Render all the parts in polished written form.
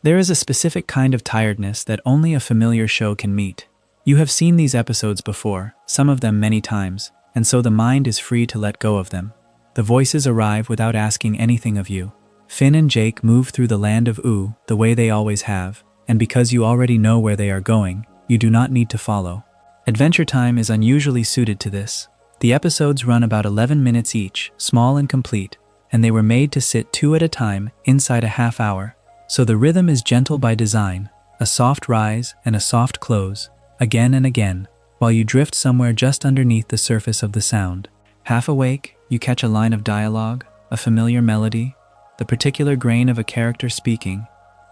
There is a specific kind of tiredness that only a familiar show can meet. You have seen these episodes before, some of them many times, and so the mind is free to let go of them. The voices arrive without asking anything of you. Finn and Jake move through the land of Ooh the way they always have, and because you already know where they are going, you do not need to follow. Adventure Time is unusually suited to this. The episodes run about 11 minutes each, small and complete, and they were made to sit 2 at a time inside a half hour. So the rhythm is gentle by design, a soft rise and a soft close, again and again, while you drift somewhere just underneath the surface of the sound. Half awake, you catch a line of dialogue, a familiar melody, the particular grain of a character speaking,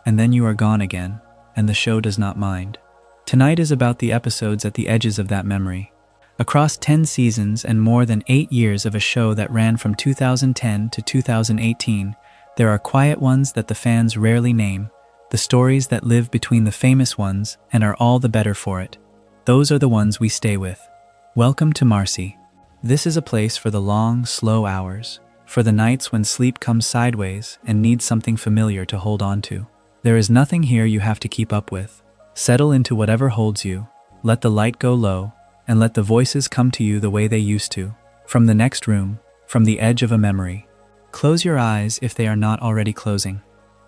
and then you are gone again, and the show does not mind. Tonight is about the episodes at the edges of that memory. Across 10 seasons and more than 8 years of a show that ran from 2010 to 2018, there are quiet ones that the fans rarely name, the stories that live between the famous ones and are all the better for it. Those are the ones we stay with. Welcome to Marcy. This is a place for the long, slow hours, for the nights when sleep comes sideways and needs something familiar to hold on to. There is nothing here you have to keep up with. Settle into whatever holds you, let the light go low, and let the voices come to you the way they used to, from the next room, from the edge of a memory. Close your eyes if they are not already closing.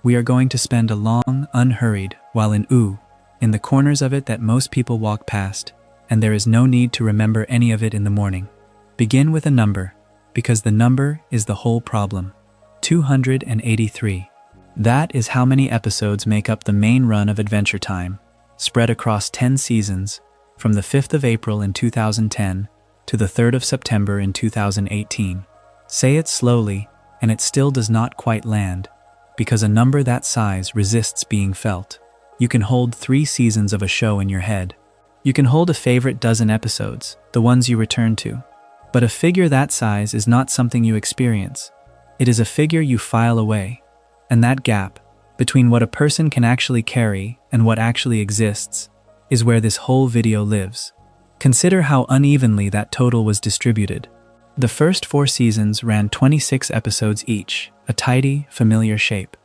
We are going to spend a long, unhurried, while in Ooh, in the corners of it that most people walk past, and there is no need to remember any of it in the morning. Begin with a number, because the number is the whole problem. 283. That is how many episodes make up the main run of Adventure Time, spread across 10 seasons, from the 5th of April in 2010 to the 3rd of September in 2018. Say it slowly, and it still does not quite land, because a number that size resists being felt. You can hold 3 seasons of a show in your head. You can hold a favorite dozen episodes, the ones you return to. But a figure that size is not something you experience. It is a figure you file away. And that gap, between what a person can actually carry and what actually exists, is where this whole video lives. Consider how unevenly that total was distributed. The first 4 seasons ran 26 episodes each, a tidy, familiar shape.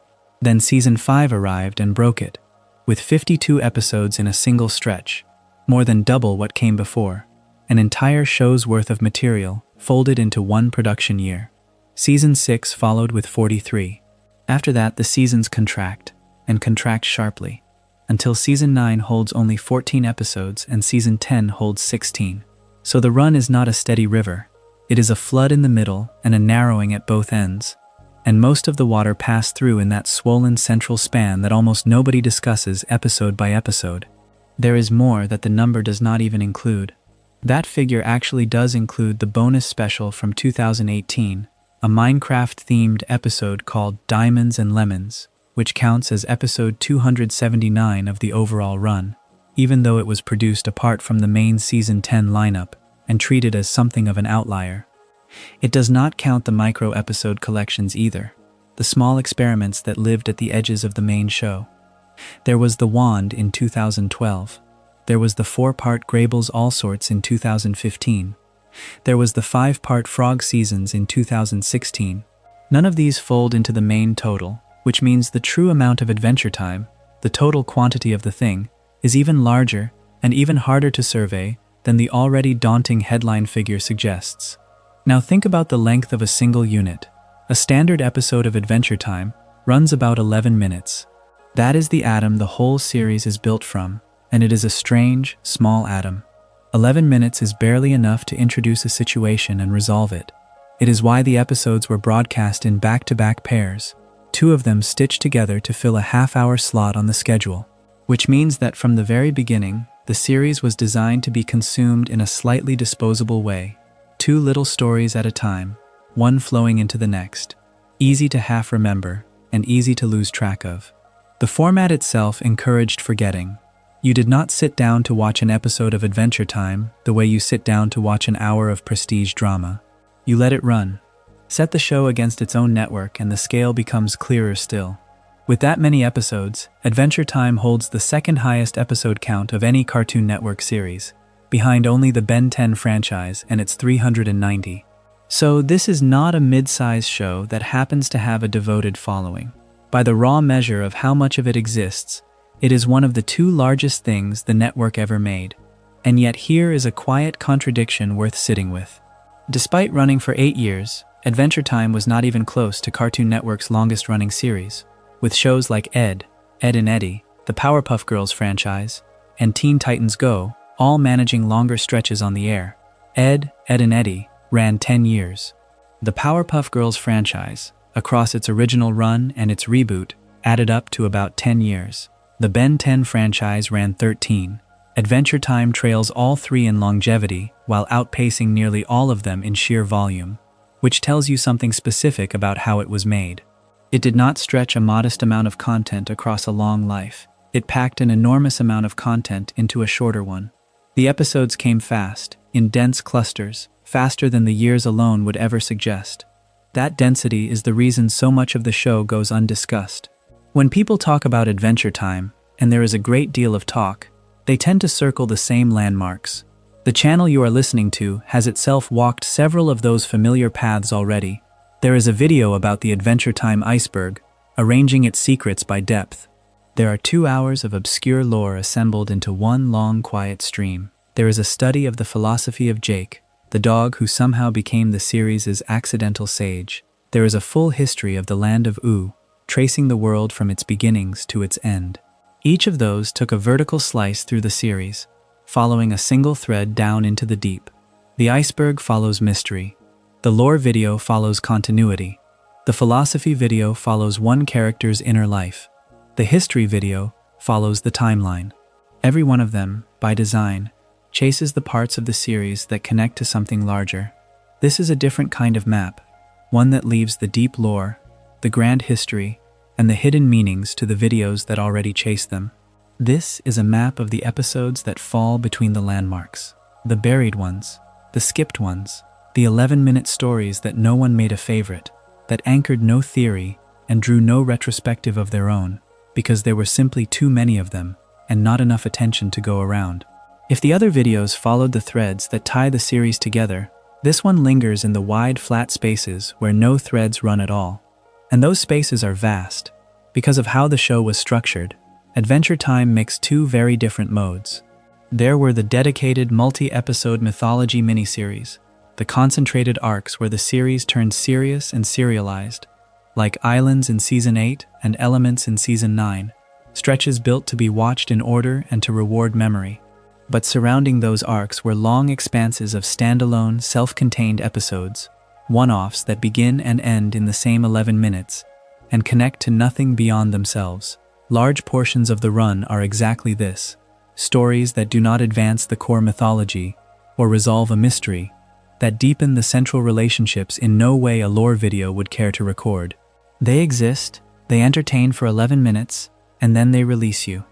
Then season 5 arrived and broke it, with 52 episodes in a single stretch, more than double what came before, an entire show's worth of material folded into one production year. Season 6 followed with 43. After that, the seasons contract, and contract sharply, until season 9 holds only 14 episodes and season 10 holds 16. So the run is not a steady river. It is a flood in the middle and a narrowing at both ends, and most of the water passed through in that swollen central span that almost nobody discusses episode by episode. There is more that the number does not even include. That figure actually does include the bonus special from 2018, a Minecraft-themed episode called Diamonds and Lemons, which counts as episode 279 of the overall run, even though it was produced apart from the main season 10 lineup and treated as something of an outlier. It does not count the micro-episode collections either, the small experiments that lived at the edges of the main show. There was The Wand in 2012. There was the 4-part Grable's All Sorts in 2015. There was the 5-part Frog Seasons in 2016. None of these fold into the main total, which means the true amount of Adventure Time, the total quantity of the thing, is even larger and even harder to survey than the already daunting headline figure suggests. Now think about the length of a single unit. A standard episode of Adventure Time runs about 11 minutes. That is the atom the whole series is built from, and it is a strange, small atom. 11 minutes is barely enough to introduce a situation and resolve it. It is why the episodes were broadcast in back-to-back pairs, 2 of them stitched together to fill a half-hour slot on the schedule, which means that from the very beginning, the series was designed to be consumed in a slightly disposable way, 2 little stories at a time, one flowing into the next, easy to half remember and easy to lose track of. The format itself encouraged forgetting. You did not sit down to watch an episode of Adventure Time the way you sit down to watch an hour of prestige drama. You let it run. Set the show against its own network and the scale becomes clearer still. With that many episodes, Adventure Time holds the second highest episode count of any Cartoon Network series, behind only the Ben 10 franchise and its 390. So this is not a mid-size show that happens to have a devoted following. By the raw measure of how much of it exists, it is one of the two largest things the network ever made. And yet here is a quiet contradiction worth sitting with. Despite running for 8 years, Adventure Time was not even close to Cartoon Network's longest-running series, with shows like Ed, Ed and Eddie, the Powerpuff Girls franchise, and Teen Titans Go, all managing longer stretches on the air. Ed, Ed and Eddie ran 10 years. The Powerpuff Girls franchise, across its original run and its reboot, added up to about 10 years. The Ben 10 franchise ran 13. Adventure Time trails all three in longevity while outpacing nearly all of them in sheer volume, which tells you something specific about how it was made. It did not stretch a modest amount of content across a long life. It packed an enormous amount of content into a shorter one. The episodes came fast, in dense clusters, faster than the years alone would ever suggest. That density is the reason so much of the show goes undiscussed. When people talk about Adventure Time, and there is a great deal of talk, they tend to circle the same landmarks. The channel you are listening to has itself walked several of those familiar paths already. There is a video about the Adventure Time iceberg, arranging its secrets by depth. There are 2 hours of obscure lore assembled into one long, quiet stream. There is a study of the philosophy of Jake, the dog who somehow became the series' accidental sage. There is a full history of the land of Oo, tracing the world from its beginnings to its end. Each of those took a vertical slice through the series, following a single thread down into the deep. The iceberg follows mystery. The lore video follows continuity. The philosophy video follows one character's inner life. The history video follows the timeline. Every one of them, by design, chases the parts of the series that connect to something larger. This is a different kind of map, one that leaves the deep lore, the grand history, and the hidden meanings to the videos that already chase them. This is a map of the episodes that fall between the landmarks, the buried ones, the skipped ones, the 11-minute stories that no one made a favorite, that anchored no theory and drew no retrospective of their own, because there were simply too many of them and not enough attention to go around. If the other videos followed the threads that tie the series together, this one lingers in the wide, flat spaces where no threads run at all. And those spaces are vast. Because of how the show was structured, Adventure Time mixed two very different modes. There were the dedicated multi-episode mythology miniseries, the concentrated arcs where the series turned serious and serialized, like Islands in Season 8 and Elements in Season 9, stretches built to be watched in order and to reward memory. But surrounding those arcs were long expanses of standalone, self-contained episodes, one-offs that begin and end in the same 11 minutes, and connect to nothing beyond themselves. Large portions of the run are exactly this, stories that do not advance the core mythology or resolve a mystery, that deepen the central relationships in no way a lore video would care to record. They exist, they entertain for 11 minutes, and then they release you.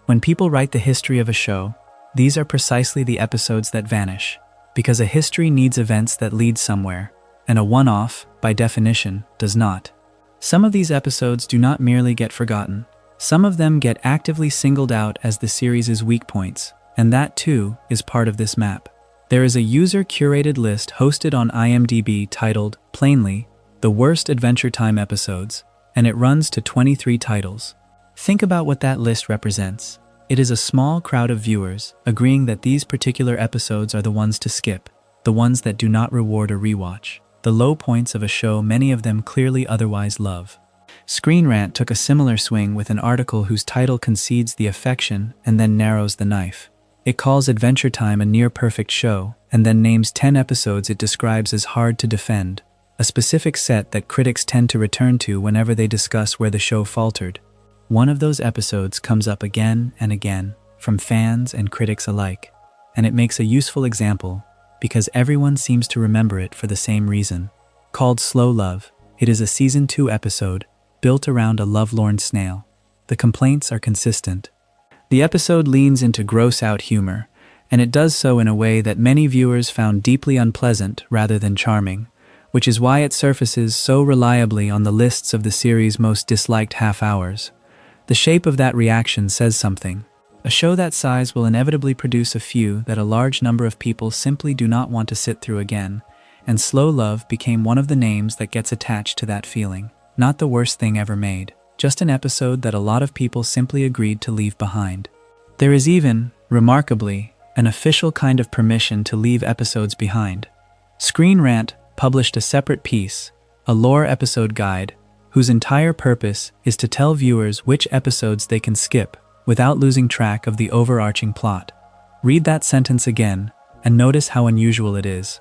When people write the history of a show, these are precisely the episodes that vanish, because a history needs events that lead somewhere, and a one-off, by definition, does not. Some of these episodes do not merely get forgotten. Some of them get actively singled out as the series' weak points, and that too is part of this map. There is a user-curated list hosted on IMDb titled, plainly, The Worst Adventure Time Episodes, and it runs to 23 titles. Think about what that list represents. It is a small crowd of viewers agreeing that these particular episodes are the ones to skip, the ones that do not reward a rewatch, the low points of a show many of them clearly otherwise love. Screen Rant took a similar swing with an article whose title concedes the affection and then narrows the knife. It calls Adventure Time a near-perfect show, and then names 10 episodes it describes as hard to defend, a specific set that critics tend to return to whenever they discuss where the show faltered. One of those episodes comes up again and again, from fans and critics alike, and it makes a useful example because everyone seems to remember it for the same reason. Called Slow Love, it is a Season 2 episode built around a lovelorn snail. The complaints are consistent. The episode leans into gross-out humor, and it does so in a way that many viewers found deeply unpleasant rather than charming, which is why it surfaces so reliably on the lists of the series' most disliked half-hours. The shape of that reaction says something. A show that size will inevitably produce a few that a large number of people simply do not want to sit through again, and Slow Love became one of the names that gets attached to that feeling. Not the worst thing ever made, just an episode that a lot of people simply agreed to leave behind. There is even, remarkably, an official kind of permission to leave episodes behind. Screen Rant published a separate piece, a lore episode guide, whose entire purpose is to tell viewers which episodes they can skip without losing track of the overarching plot. Read that sentence again and notice how unusual it is.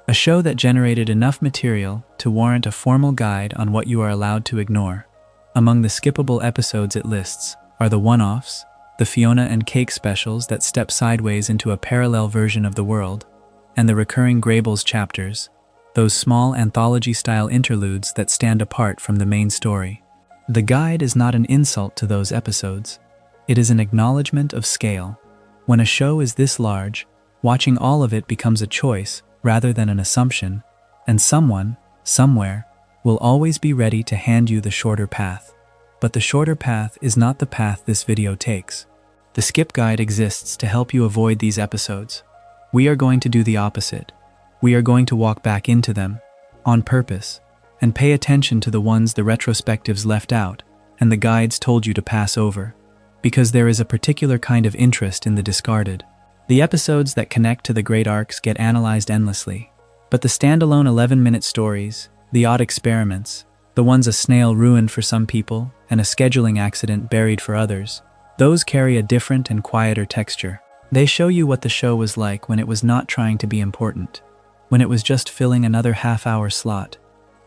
A show that generated enough material to warrant a formal guide on what you are allowed to ignore. Among the skippable episodes it lists are the one-offs, the Fiona and Cake specials that step sideways into a parallel version of the world, and the recurring Graybles chapters, those small anthology-style interludes that stand apart from the main story. The guide is not an insult to those episodes. It is an acknowledgement of scale. When a show is this large, watching all of it becomes a choice rather than an assumption, and someone, somewhere, will always be ready to hand you the shorter path. But the shorter path is not the path this video takes. The skip guide exists to help you avoid these episodes. We are going to do the opposite. We are going to walk back into them, on purpose, and pay attention to the ones the retrospectives left out and the guides told you to pass over, because there is a particular kind of interest in the discarded. The episodes that connect to the great arcs get analyzed endlessly, but the standalone 11-minute stories, the odd experiments, the ones a snail ruined for some people and a scheduling accident buried for others, those carry a different and quieter texture. They show you what the show was like when it was not trying to be important, when it was just filling another half-hour slot,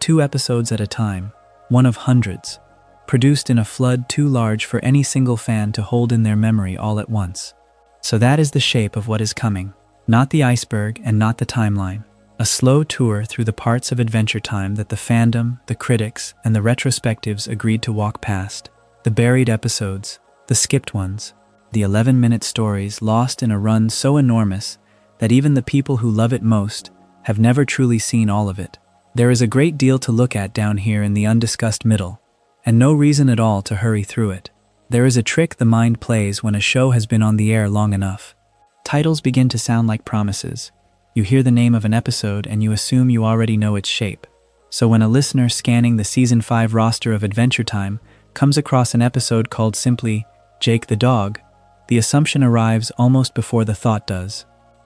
2 episodes at a time, one of hundreds, produced in a flood too large for any single fan to hold in their memory all at once. So that is the shape of what is coming, not the iceberg and not the timeline. A slow tour through the parts of Adventure Time that the fandom, the critics, and the retrospectives agreed to walk past. The buried episodes, the skipped ones, the 11-minute stories lost in a run so enormous that even the people who love it most have never truly seen all of it. There is a great deal to look at down here in the undiscussed middle, and no reason at all to hurry through it. There is a trick the mind plays when a show has been on the air long enough. Titles begin to sound like promises. You hear the name of an episode and you assume you already know its shape. So when a listener scanning the Season 5 roster of Adventure Time comes across an episode called simply Jake the Dog, the assumption arrives almost before the thought does.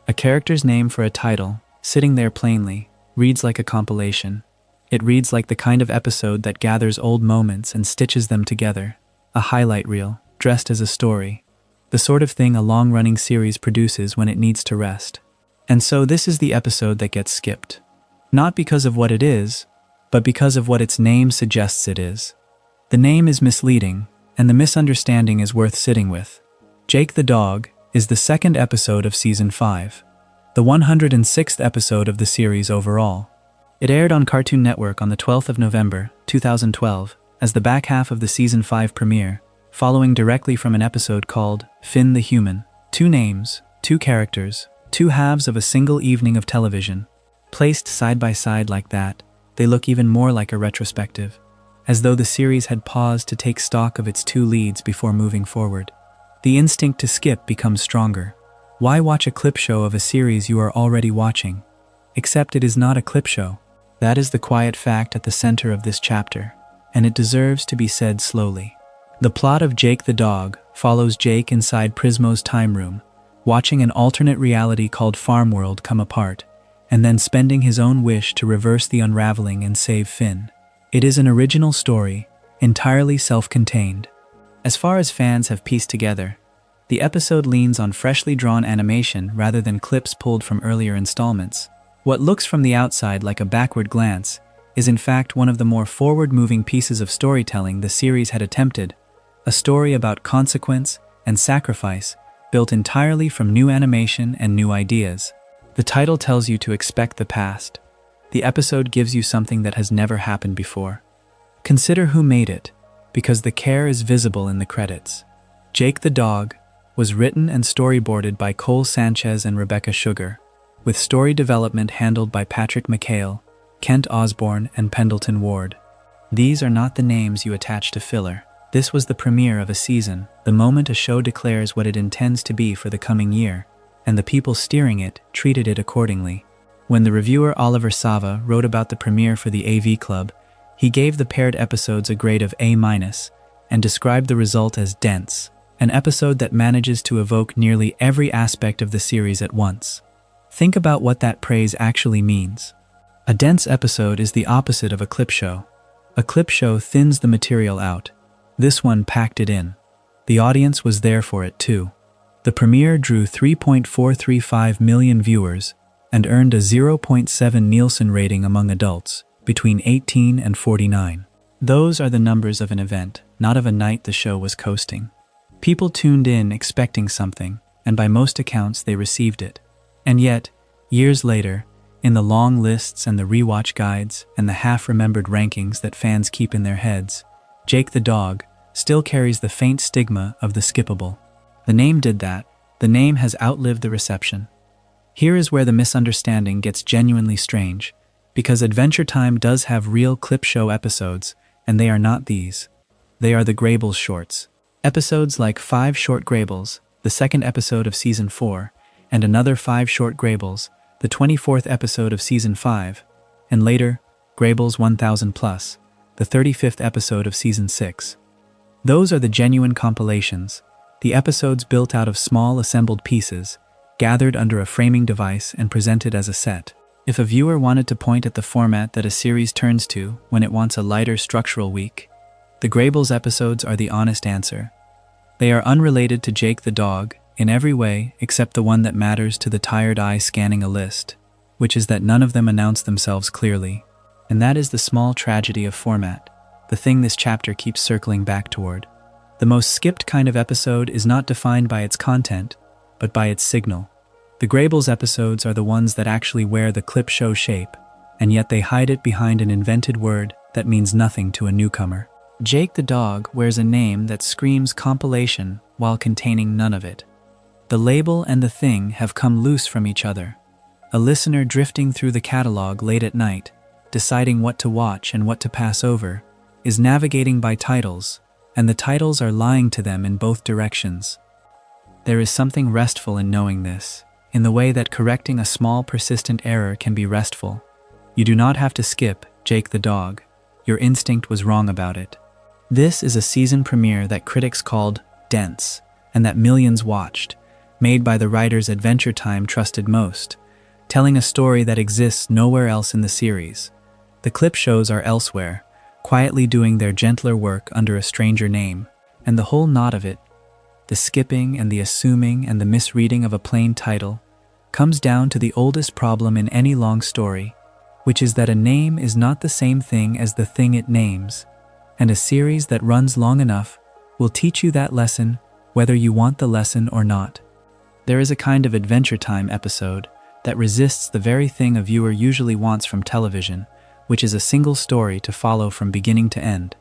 A character's name for a title, sitting there plainly, reads like a compilation. It reads like the kind of episode that gathers old moments and stitches them together. A highlight reel, dressed as a story. The sort of thing a long-running series produces when it needs to rest. And so this is the episode that gets skipped. Not because of what it is, but because of what its name suggests it is. The name is misleading, and the misunderstanding is worth sitting with. Jake the Dog is the 2nd episode of Season 5, the 106th episode of the series overall. It aired on Cartoon Network on the 12th of November, 2012, as the back half of the Season 5 premiere, following directly from an episode called Finn the Human. 2 names, 2 characters, 2 halves of a single evening of television. Placed side by side like that, they look even more like a retrospective, as though the series had paused to take stock of its 2 leads before moving forward. The instinct to skip becomes stronger. Why watch a clip show of a series you are already watching? Except it is not a clip show. That is the quiet fact at the center of this chapter, and it deserves to be said slowly. The plot of Jake the Dog follows Jake inside Prismo's time room, watching an alternate reality called Farm World come apart, and then spending his own wish to reverse the unraveling and save Finn. It is an original story, entirely self-contained. As far as fans have pieced together, the episode leans on freshly drawn animation rather than clips pulled from earlier installments. What looks from the outside like a backward glance is in fact one of the more forward-moving pieces of storytelling the series had attempted, a story about consequence and sacrifice built entirely from new animation and new ideas. The title tells you to expect the past. The episode gives you something that has never happened before. Consider who made it, because the care is visible in the credits. Jake the Dog was written and storyboarded by Cole Sanchez and Rebecca Sugar, with story development handled by Patrick McHale, Kent Osborne, and Pendleton Ward. These are not the names you attach to filler. This was the premiere of a season, the moment a show declares what it intends to be for the coming year, and the people steering it treated it accordingly. When the reviewer Oliver Sava wrote about the premiere for the AV Club, he gave the paired episodes a grade of A-, and described the result as dense, an episode that manages to evoke nearly every aspect of the series at once. Think about what that praise actually means. A dense episode is the opposite of a clip show. A clip show thins the material out. This one packed it in. The audience was there for it too. The premiere drew 3.435 million viewers and earned a 0.7 Nielsen rating among adults between 18 and 49. Those are the numbers of an event, not of a night the show was coasting. People tuned in expecting something, and by most accounts they received it. And yet, years later, in the long lists and the rewatch guides and the half-remembered rankings that fans keep in their heads, Jake the Dog still carries the faint stigma of the skippable. The name did that. The name has outlived the reception. Here is where the misunderstanding gets genuinely strange, because Adventure Time does have real clip show episodes, and they are not these. They are the Graybles shorts. Episodes like 5 Short Graybles, the second episode of Season 4, and another 5 Short Graybles, the 24th episode of Season 5, and later, Graybles 1000 Plus, the 35th episode of Season 6. Those are the genuine compilations, the episodes built out of small assembled pieces, gathered under a framing device and presented as a set. If a viewer wanted to point at the format that a series turns to when it wants a lighter structural week, the Graybles episodes are the honest answer. They are unrelated to Jake the Dog in every way except the one that matters to the tired eye scanning a list, which is that none of them announce themselves clearly. And that is the small tragedy of format, the thing this chapter keeps circling back toward. The most skipped kind of episode is not defined by its content, but by its signal. The Graybles episodes are the ones that actually wear the clip show shape, and yet they hide it behind an invented word that means nothing to a newcomer. Jake the Dog wears a name that screams compilation while containing none of it. The label and the thing have come loose from each other. A listener drifting through the catalog late at night, deciding what to watch and what to pass over, is navigating by titles, and the titles are lying to them in both directions. There is something restful in knowing this, in the way that correcting a small persistent error can be restful. You do not have to skip Jake the Dog. Your instinct was wrong about it. This is a season premiere that critics called dense, and that millions watched, made by the writers Adventure Time trusted most, telling a story that exists nowhere else in the series. The clip shows are elsewhere, quietly doing their gentler work under a stranger name, and the whole knot of it, the skipping and the assuming and the misreading of a plain title, comes down to the oldest problem in any long story, which is that a name is not the same thing as the thing it names, and a series that runs long enough will teach you that lesson whether you want the lesson or not. There is a kind of Adventure Time episode that resists the very thing a viewer usually wants from television, which is a single story to follow from beginning to end.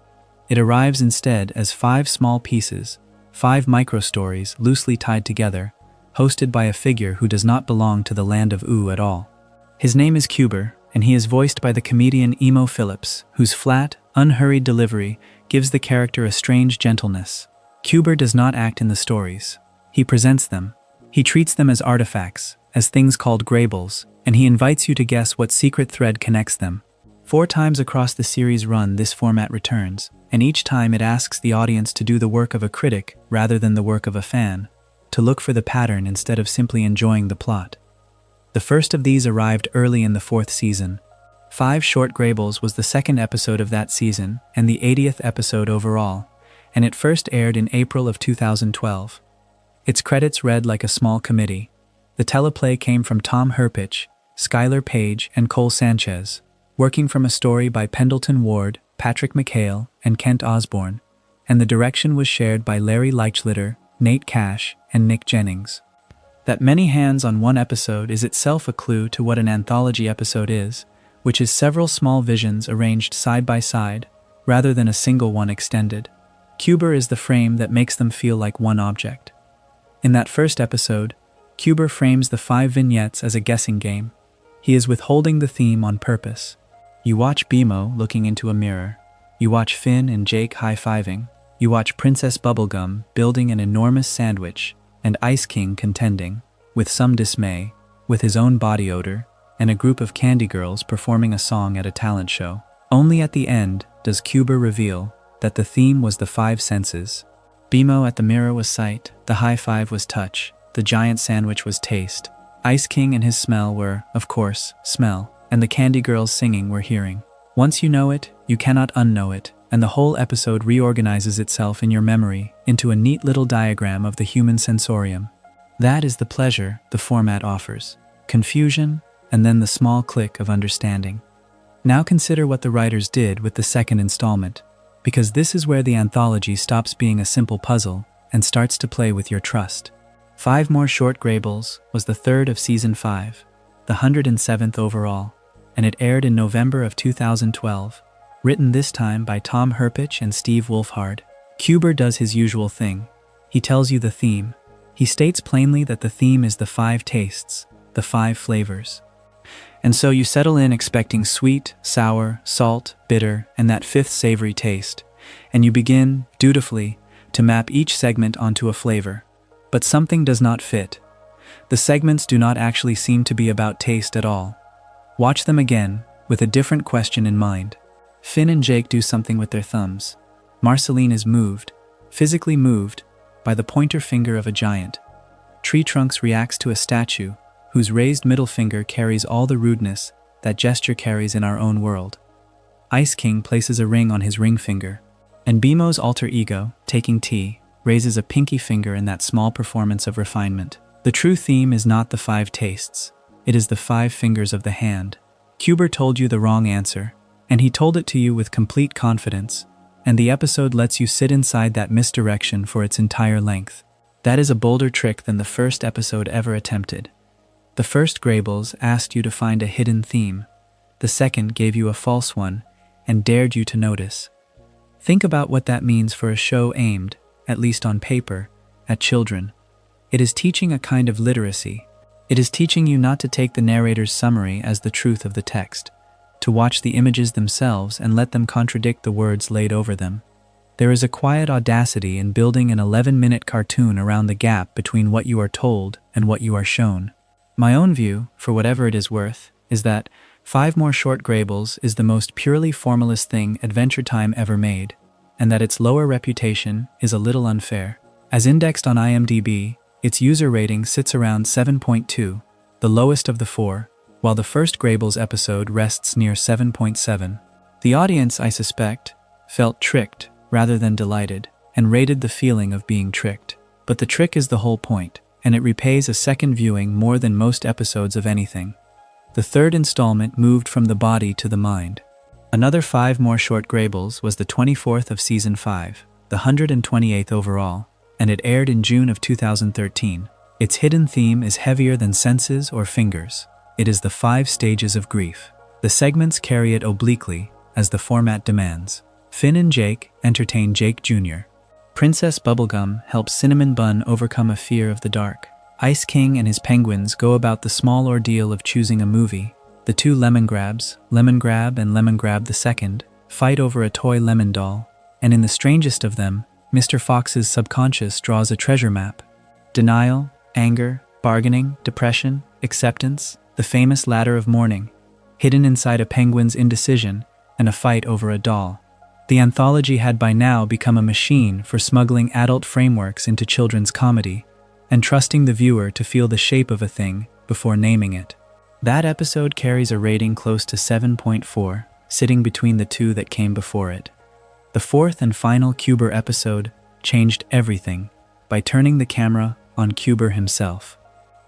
It arrives instead as 5 small pieces, 5 micro-stories loosely tied together, hosted by a figure who does not belong to the land of Ooh at all. His name is Cuber, and he is voiced by the comedian Emo Phillips, whose flat, unhurried delivery gives the character a strange gentleness. Cuber does not act in the stories. He presents them. He treats them as artifacts, as things called Graybles, and he invites you to guess what secret thread connects them. 4 times across the series run this format returns, and each time it asks the audience to do the work of a critic rather than the work of a fan, to look for the pattern instead of simply enjoying the plot. The first of these arrived early in the 4th season. 5 Short Graybles was the 2nd episode of that season and the 80th episode overall, and it first aired in April of 2012. Its credits read like a small committee. The teleplay came from Tom Herpich, Skylar Page, and Cole Sanchez, working from a story by Pendleton Ward, Patrick McHale, and Kent Osborne, and the direction was shared by Larry Leichlitter, Nate Cash, and Nick Jennings. That many hands on one episode is itself a clue to what an anthology episode is, which is several small visions arranged side by side, rather than a single one extended. Cuber is the frame that makes them feel like one object. In that first episode, Cuber frames the 5 vignettes as a guessing game. He is withholding the theme on purpose. You watch BMO looking into a mirror. You watch Finn and Jake high-fiving. You watch Princess Bubblegum building an enormous sandwich, and Ice King contending, with some dismay, with his own body odor, and a group of candy girls performing a song at a talent show. Only at the end does Cuber reveal that the theme was the five senses. Bimo at the mirror was sight, the high five was touch, the giant sandwich was taste, Ice King and his smell were, of course, smell, and the Candy Girls singing were hearing. Once you know it, you cannot unknow it, and the whole episode reorganizes itself in your memory into a neat little diagram of the human sensorium. That is the pleasure the format offers. Confusion, and then the small click of understanding. Now consider what the writers did with the second installment, because this is where the anthology stops being a simple puzzle and starts to play with your trust. 5 More Short Graybles was the third of Season 5, the 107th overall, and it aired in November of 2012, written this time by Tom Herpich and Steve Wolfhard. Kuber does his usual thing. He tells you the theme. He states plainly that the theme is the 5 tastes, the 5 flavors. And so you settle in expecting sweet, sour, salt, bitter, and that 5th savory taste, and you begin, dutifully, to map each segment onto a flavor. But something does not fit. The segments do not actually seem to be about taste at all. Watch them again, with a different question in mind. Finn and Jake do something with their thumbs. Marceline is moved, physically moved, by the pointer finger of a giant. Tree Trunks reacts to a statue, whose raised middle finger carries all the rudeness that gesture carries in our own world. Ice King places a ring on his ring finger, and Bimo's alter ego, taking tea, raises a pinky finger in that small performance of refinement. The true theme is not the 5 tastes, it is the 5 fingers of the hand. Kuber told you the wrong answer, and he told it to you with complete confidence, and the episode lets you sit inside that misdirection for its entire length. That is a bolder trick than the first episode ever attempted. The first Graybles asked you to find a hidden theme. The second gave you a false one and dared you to notice. Think about what that means for a show aimed, at least on paper, at children. It is teaching a kind of literacy. It is teaching you not to take the narrator's summary as the truth of the text, to watch the images themselves and let them contradict the words laid over them. There is a quiet audacity in building an 11-minute cartoon around the gap between what you are told and what you are shown. My own view, for whatever it is worth, is that 5 More Short Graybles is the most purely formalist thing Adventure Time ever made, and that its lower reputation is a little unfair. As indexed on IMDb, its user rating sits around 7.2, the lowest of the 4, while the first Graybles episode rests near 7.7. The audience, I suspect, felt tricked rather than delighted, and rated the feeling of being tricked. But the trick is the whole point, and it repays a second viewing more than most episodes of anything. The third installment moved from the body to the mind. Another 5 More Short Graybles was the 24th of Season 5, the 128th overall, and it aired in June of 2013. Its hidden theme is heavier than senses or fingers. It is the 5 stages of grief. The segments carry it obliquely, as the format demands. Finn and Jake entertain Jake Jr. Princess Bubblegum helps Cinnamon Bun overcome a fear of the dark. Ice King and his penguins go about the small ordeal of choosing a movie. The 2 Lemon Grabs, Lemon Grab and Lemon Grab II, fight over a toy lemon doll, and in the strangest of them, Mr. Fox's subconscious draws a treasure map. Denial, anger, bargaining, depression, acceptance, the famous ladder of mourning, hidden inside a penguin's indecision and a fight over a doll. The anthology had by now become a machine for smuggling adult frameworks into children's comedy and trusting the viewer to feel the shape of a thing before naming it. That episode carries a rating close to 7.4, sitting between the 2 that came before it. The 4th and final Kuber episode changed everything by turning the camera on Kuber himself.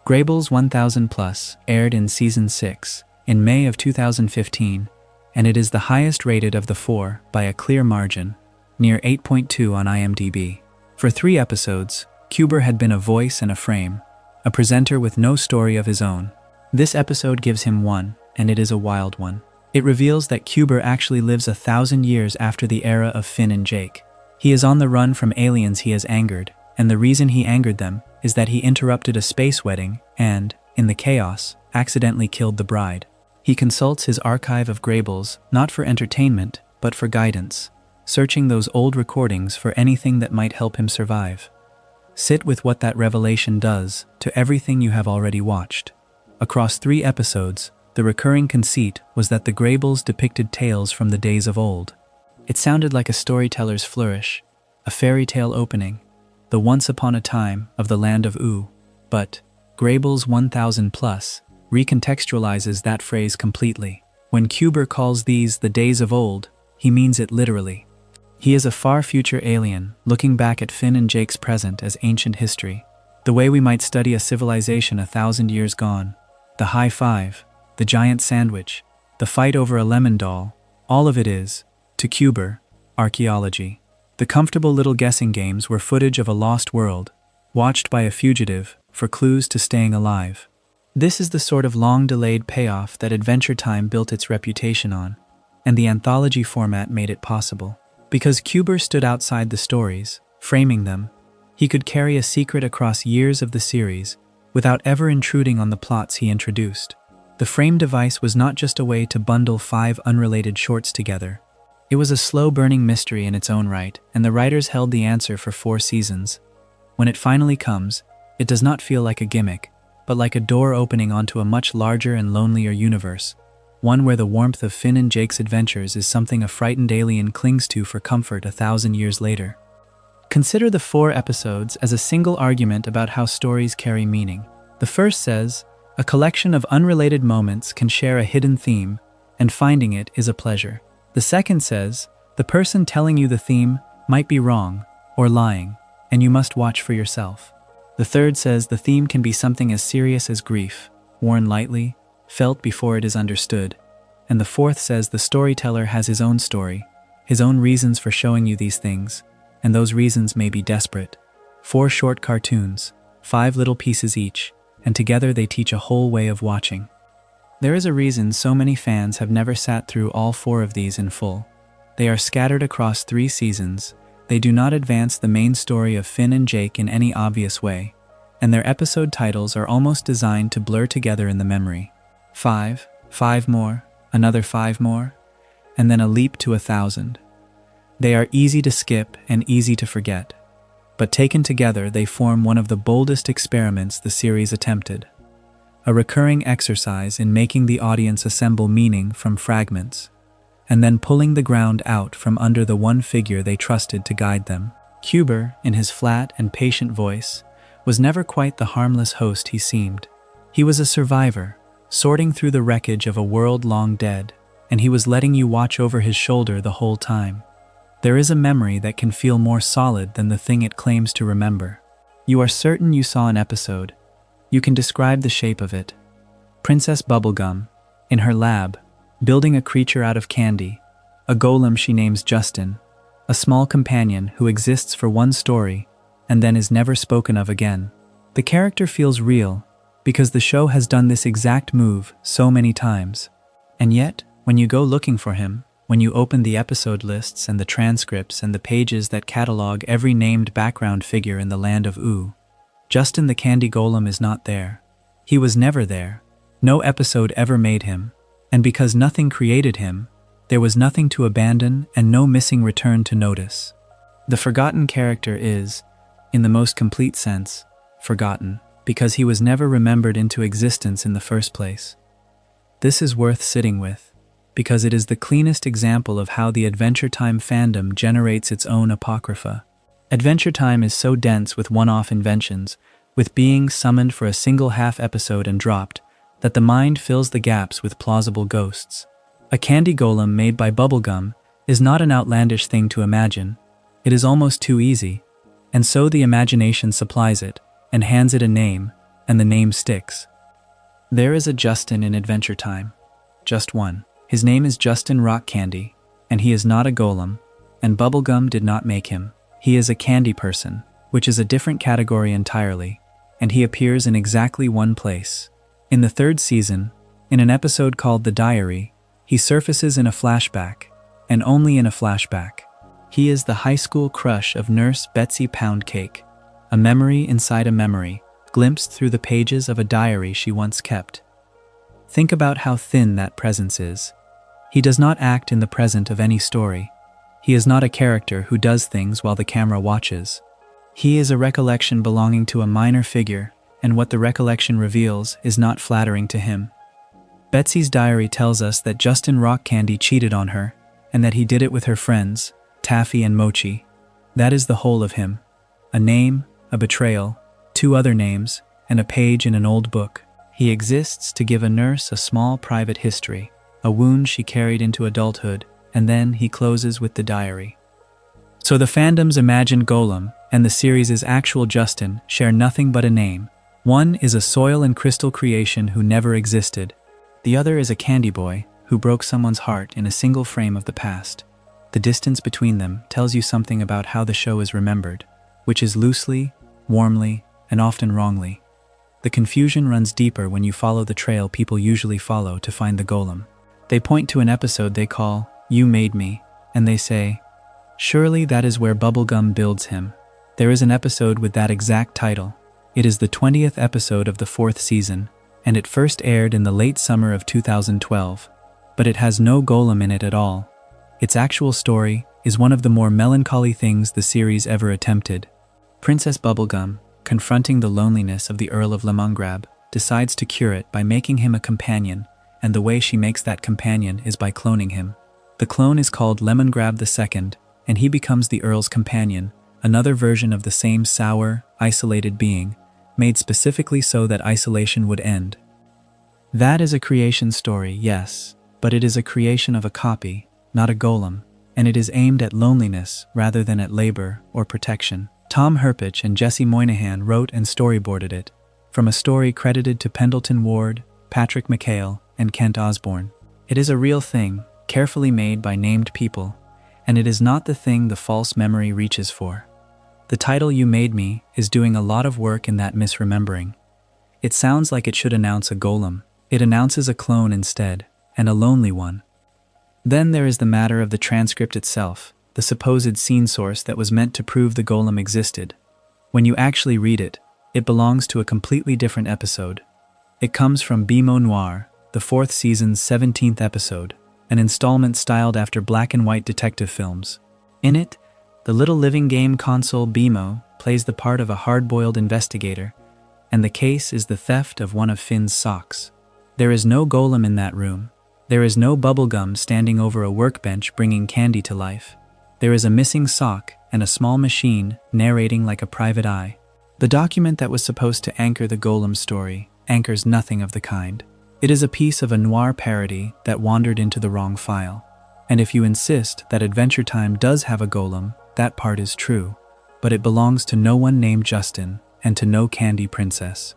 Graybles 1000 Plus aired in Season 6 in May of 2015, and it is the highest rated of the 4 by a clear margin, near 8.2 on IMDb. For 3 episodes, Kuber had been a voice and a frame, a presenter with no story of his own. This episode gives him one, and it is a wild one. It reveals that Kuber actually lives 1,000 years after the era of Finn and Jake. He is on the run from aliens he has angered, and the reason he angered them is that he interrupted a space wedding and, in the chaos, accidentally killed the bride. He consults his archive of Graybles not for entertainment, but for guidance, searching those old recordings for anything that might help him survive. Sit with what that revelation does to everything you have already watched. Across 3 episodes, the recurring conceit was that the Graybles depicted tales from the days of old. It sounded like a storyteller's flourish, a fairy tale opening, the once upon a time of the land of Oo. But Grable's 1000 plus recontextualizes that phrase completely. When Kuber calls these the days of old, he means it literally. He is a far future alien, looking back at Finn and Jake's present as ancient history, the way we might study a civilization 1,000 years gone. The high five, the giant sandwich, the fight over a lemon doll, all of it is, to Kuber, archaeology. The comfortable little guessing games were footage of a lost world, watched by a fugitive for clues to staying alive. This is the sort of long-delayed payoff that Adventure Time built its reputation on, and the anthology format made it possible. Because Kuber stood outside the stories, framing them, he could carry a secret across years of the series without ever intruding on the plots he introduced. The frame device was not just a way to bundle 5 unrelated shorts together. It was a slow-burning mystery in its own right, and the writers held the answer for 4 seasons. When it finally comes, it does not feel like a gimmick, but like a door opening onto a much larger and lonelier universe, one where the warmth of Finn and Jake's adventures is something a frightened alien clings to for comfort 1,000 years later. Consider the 4 episodes as a single argument about how stories carry meaning. The first says, a collection of unrelated moments can share a hidden theme, and finding it is a pleasure. The second says, the person telling you the theme might be wrong or lying, and you must watch for yourself. The third says the theme can be something as serious as grief, worn lightly, felt before it is understood. And the fourth says the storyteller has his own story, his own reasons for showing you these things, and those reasons may be desperate. 4 short cartoons, 5 little pieces each, and together they teach a whole way of watching. There is a reason so many fans have never sat through all 4 of these in full. They are scattered across 3 seasons, they do not advance the main story of Finn and Jake in any obvious way, and their episode titles are almost designed to blur together in the memory. 5, 5 more, another 5 more, and then a leap to 1,000. They are easy to skip and easy to forget, but taken together they form one of the boldest experiments the series attempted. A recurring exercise in making the audience assemble meaning from fragments, and then pulling the ground out from under the one figure they trusted to guide them. Kuber, in his flat and patient voice, was never quite the harmless host he seemed. He was a survivor, sorting through the wreckage of a world long dead, and he was letting you watch over his shoulder the whole time. There is a memory that can feel more solid than the thing it claims to remember. You are certain you saw an episode. You can describe the shape of it. Princess Bubblegum, in her lab, building a creature out of candy, a golem she names Justin, a small companion who exists for one story and then is never spoken of again. The character feels real because the show has done this exact move so many times. And yet, when you go looking for him, when you open the episode lists and the transcripts and the pages that catalog every named background figure in the land of Oo, Justin the Candy Golem is not there. He was never there. No episode ever made him. And because nothing created him, there was nothing to abandon and no missing return to notice. The forgotten character is, in the most complete sense, forgotten, because he was never remembered into existence in the first place. This is worth sitting with, because it is the cleanest example of how the Adventure Time fandom generates its own apocrypha. Adventure Time is so dense with one-off inventions, with beings summoned for a single half episode and dropped, that the mind fills the gaps with plausible ghosts. A candy golem made by bubblegum is not an outlandish thing to imagine. It is almost too easy, and so the imagination supplies it, and hands it a name, and the name sticks. There is a Justin in Adventure Time. Just one. His name is Justin Rock Candy, and he is not a golem, and bubblegum did not make him. He is a candy person, which is a different category entirely, and he appears in exactly one place. In the 3rd season, in an episode called The Diary, he surfaces in a flashback, and only in a flashback. He is the high school crush of Nurse Betsy Poundcake, a memory inside a memory, glimpsed through the pages of a diary she once kept. Think about how thin that presence is. He does not act in the present of any story. He is not a character who does things while the camera watches. He is a recollection belonging to a minor figure, and what the recollection reveals is not flattering to him. Betsy's diary tells us that Justin Rock Candy cheated on her, and that he did it with her friends, Taffy and Mochi. That is the whole of him. A name, a betrayal, 2 other names, and a page in an old book. He exists to give a nurse a small private history, a wound she carried into adulthood, and then he closes with the diary. So the fandom's imagined Golem and the series' actual Justin share nothing but a name. One is a soil and crystal creation who never existed. The other is a candy boy who broke someone's heart in a single frame of the past. The distance between them tells you something about how the show is remembered, which is loosely, warmly, and often wrongly. The confusion runs deeper when you follow the trail people usually follow to find the Golem. They point to an episode they call You Made Me, and they say, surely that is where Bubblegum builds him. There is an episode with that exact title. It is the 20th episode of the 4th season, and it first aired in the late summer of 2012. But it has no Golem in it at all. Its actual story is one of the more melancholy things the series ever attempted. Princess Bubblegum, confronting the loneliness of the Earl of Lemongrab, decides to cure it by making him a companion, and the way she makes that companion is by cloning him. The clone is called Lemongrab II, and he becomes the Earl's companion, another version of the same sour, isolated being, made specifically so that isolation would end. That is a creation story, yes, but it is a creation of a copy, not a Golem, and it is aimed at loneliness rather than at labor or protection. Tom Herpich and Jesse Moynihan wrote and storyboarded it, from a story credited to Pendleton Ward, Patrick McHale, and Kent Osborne. It is a real thing, carefully made by named people, and it is not the thing the false memory reaches for. The title You Made Me is doing a lot of work in that misremembering. It sounds like it should announce a Golem. It announces a clone instead, and a lonely one. Then there is the matter of the transcript itself, the supposed scene source that was meant to prove the Golem existed. When you actually read it, it belongs to a completely different episode. It comes from Bimo Noir, the 4th season's 17th episode, an installment styled after black and white detective films. In it, the little living game console Bimo plays the part of a hard-boiled investigator, and the case is the theft of one of Finn's socks. There is no Golem in that room. There is no Bubblegum standing over a workbench bringing candy to life. There is a missing sock and a small machine narrating like a private eye. The document that was supposed to anchor the Golem story anchors nothing of the kind. It is a piece of a noir parody that wandered into the wrong file. And if you insist that Adventure Time does have a Golem, that part is true, but it belongs to no one named Justin and to no candy princess.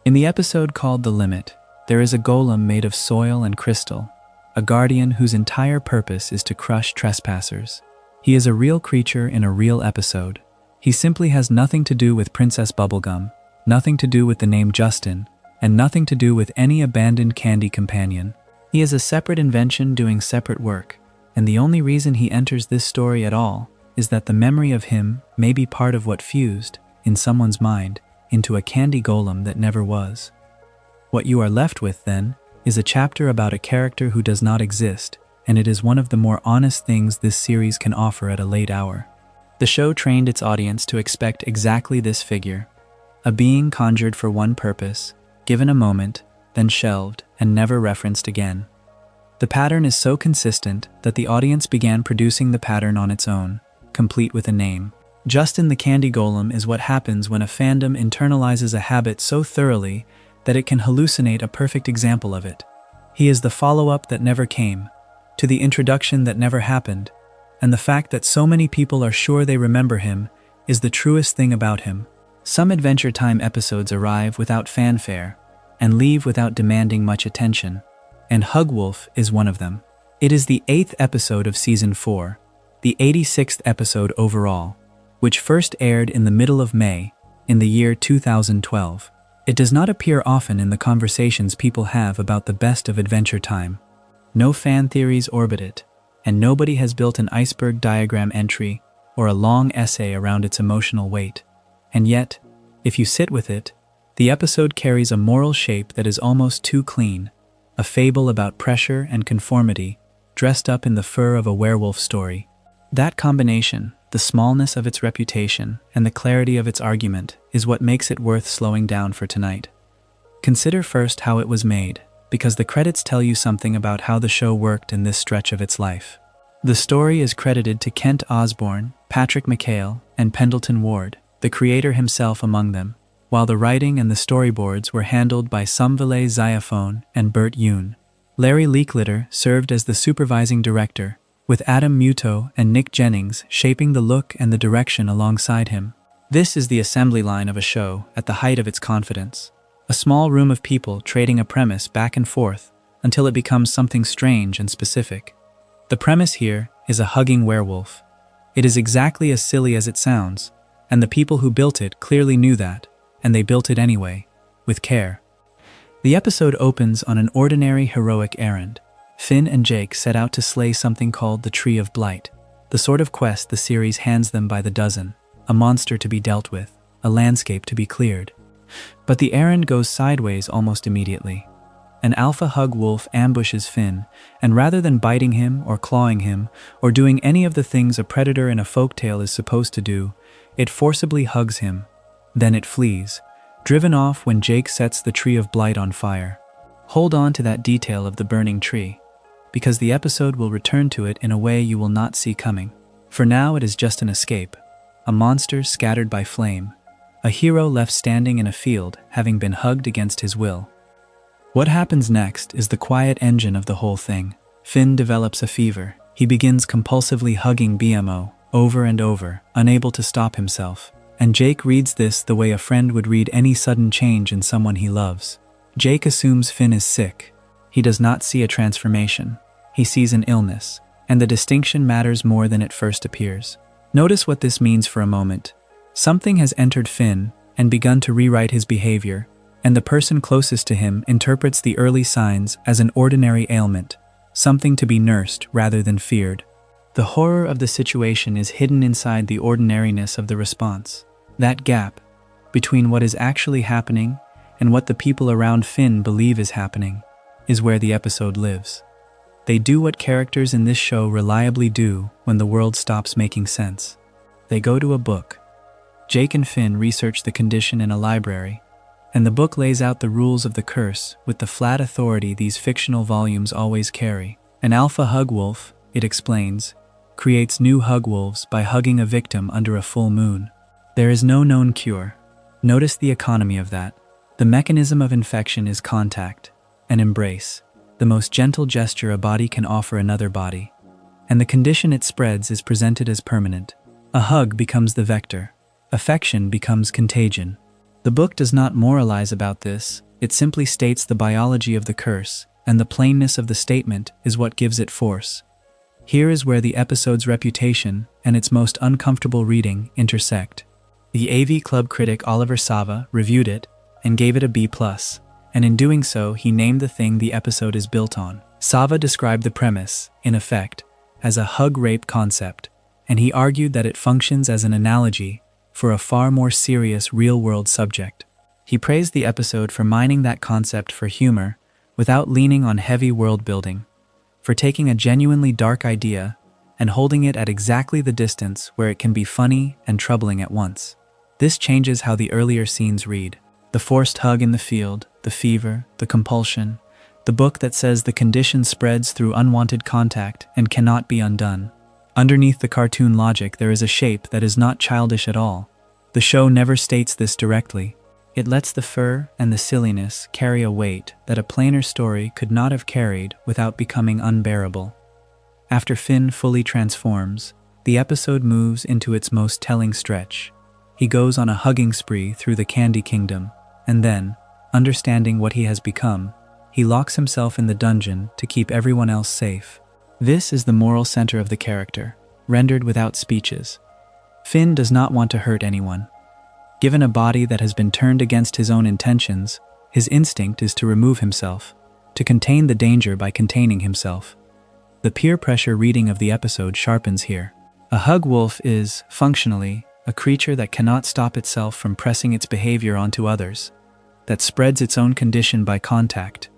In the episode called The Limit, there is a Golem made of soil and crystal, a guardian whose entire purpose is to crush trespassers. He is a real creature in a real episode. He simply has nothing to do with Princess Bubblegum, nothing to do with the name Justin, and nothing to do with any abandoned candy companion. He is a separate invention doing separate work, and the only reason he enters this story at all is that the memory of him may be part of what fused, in someone's mind, into a candy Golem that never was. What you are left with, then, is a chapter about a character who does not exist, and it is one of the more honest things this series can offer at a late hour. The show trained its audience to expect exactly this figure, a being conjured for one purpose, given a moment, then shelved and never referenced again. The pattern is so consistent that the audience began producing the pattern on its own, complete with a name. Justin the Candy Golem is what happens when a fandom internalizes a habit so thoroughly that it can hallucinate a perfect example of it. He is the follow-up that never came, to the introduction that never happened, and the fact that so many people are sure they remember him is the truest thing about him. Some Adventure Time episodes arrive without fanfare and leave without demanding much attention, and Hugwolf is one of them. It is the 8th episode of Season 4, the 86th episode overall, which first aired in the middle of May, in the year 2012. It does not appear often in the conversations people have about the best of Adventure Time. No fan theories orbit it, and nobody has built an iceberg diagram entry or a long essay around its emotional weight. And yet, if you sit with it, the episode carries a moral shape that is almost too clean, a fable about pressure and conformity, dressed up in the fur of a werewolf story. That combination, the smallness of its reputation and the clarity of its argument, is what makes it worth slowing down for tonight. Consider first how it was made, because the credits tell you something about how the show worked in this stretch of its life. The story is credited to Kent Osborne, Patrick McHale, and Pendleton Ward, the creator himself among them, while the writing and the storyboards were handled by Somvile Xiaphone and Bert Yoon. Larry Leaklitter served as the supervising director, with Adam Muto and Nick Jennings shaping the look and the direction alongside him. This is the assembly line of a show at the height of its confidence. A small room of people trading a premise back and forth until it becomes something strange and specific. The premise here is a hugging werewolf. It is exactly as silly as it sounds, and the people who built it clearly knew that, and they built it anyway, with care. The episode opens on an ordinary heroic errand. Finn and Jake set out to slay something called the Tree of Blight, the sort of quest the series hands them by the dozen, a monster to be dealt with, a landscape to be cleared. But the errand goes sideways almost immediately. An alpha hug wolf ambushes Finn, and rather than biting him or clawing him, or doing any of the things a predator in a folktale is supposed to do, it forcibly hugs him. Then it flees, driven off when Jake sets the Tree of Blight on fire. Hold on to that detail of the burning tree, because the episode will return to it in a way you will not see coming. For now it is just an escape, a monster scattered by flame, a hero left standing in a field having been hugged against his will. What happens next is the quiet engine of the whole thing. Finn develops a fever. He begins compulsively hugging BMO, over and over, unable to stop himself. And Jake reads this the way a friend would read any sudden change in someone he loves. Jake assumes Finn is sick. He does not see a transformation. He sees an illness, and the distinction matters more than it first appears. Notice what this means for a moment. Something has entered Finn and begun to rewrite his behavior, and the person closest to him interprets the early signs as an ordinary ailment, something to be nursed rather than feared. The horror of the situation is hidden inside the ordinariness of the response. That gap between what is actually happening and what the people around Finn believe is happening is where the episode lives. They do what characters in this show reliably do when the world stops making sense. They go to a book. Jake and Finn research the condition in a library, and the book lays out the rules of the curse with the flat authority these fictional volumes always carry. An alpha hug wolf, it explains, creates new hug wolves by hugging a victim under a full moon. There is no known cure. Notice the economy of that. The mechanism of infection is contact, an embrace, the most gentle gesture a body can offer another body. And the condition it spreads is presented as permanent. A hug becomes the vector. Affection becomes contagion. The book does not moralize about this, it simply states the biology of the curse, and the plainness of the statement is what gives it force. Here is where the episode's reputation and its most uncomfortable reading intersect. The AV Club critic Oliver Sava reviewed it and gave it a B+, and in doing so he named the thing the episode is built on. Sava described the premise, in effect, as a hug rape concept, and he argued that it functions as an analogy for a far more serious real-world subject. He praised the episode for mining that concept for humor without leaning on heavy world-building, for taking a genuinely dark idea and holding it at exactly the distance where it can be funny and troubling at once. This changes how the earlier scenes read. The forced hug in the field, the fever, the compulsion, the book that says the condition spreads through unwanted contact and cannot be undone. Underneath the cartoon logic there is a shape that is not childish at all. The show never states this directly. It lets the fur and the silliness carry a weight that a plainer story could not have carried without becoming unbearable. After Finn fully transforms, the episode moves into its most telling stretch. He goes on a hugging spree through the Candy Kingdom, and then, understanding what he has become, he locks himself in the dungeon to keep everyone else safe. This is the moral center of the character, rendered without speeches. Finn does not want to hurt anyone. Given a body that has been turned against his own intentions, his instinct is to remove himself, to contain the danger by containing himself. The peer pressure reading of the episode sharpens here. A hug wolf is, functionally, a creature that cannot stop itself from pressing its behavior onto others, that spreads its own condition by contact,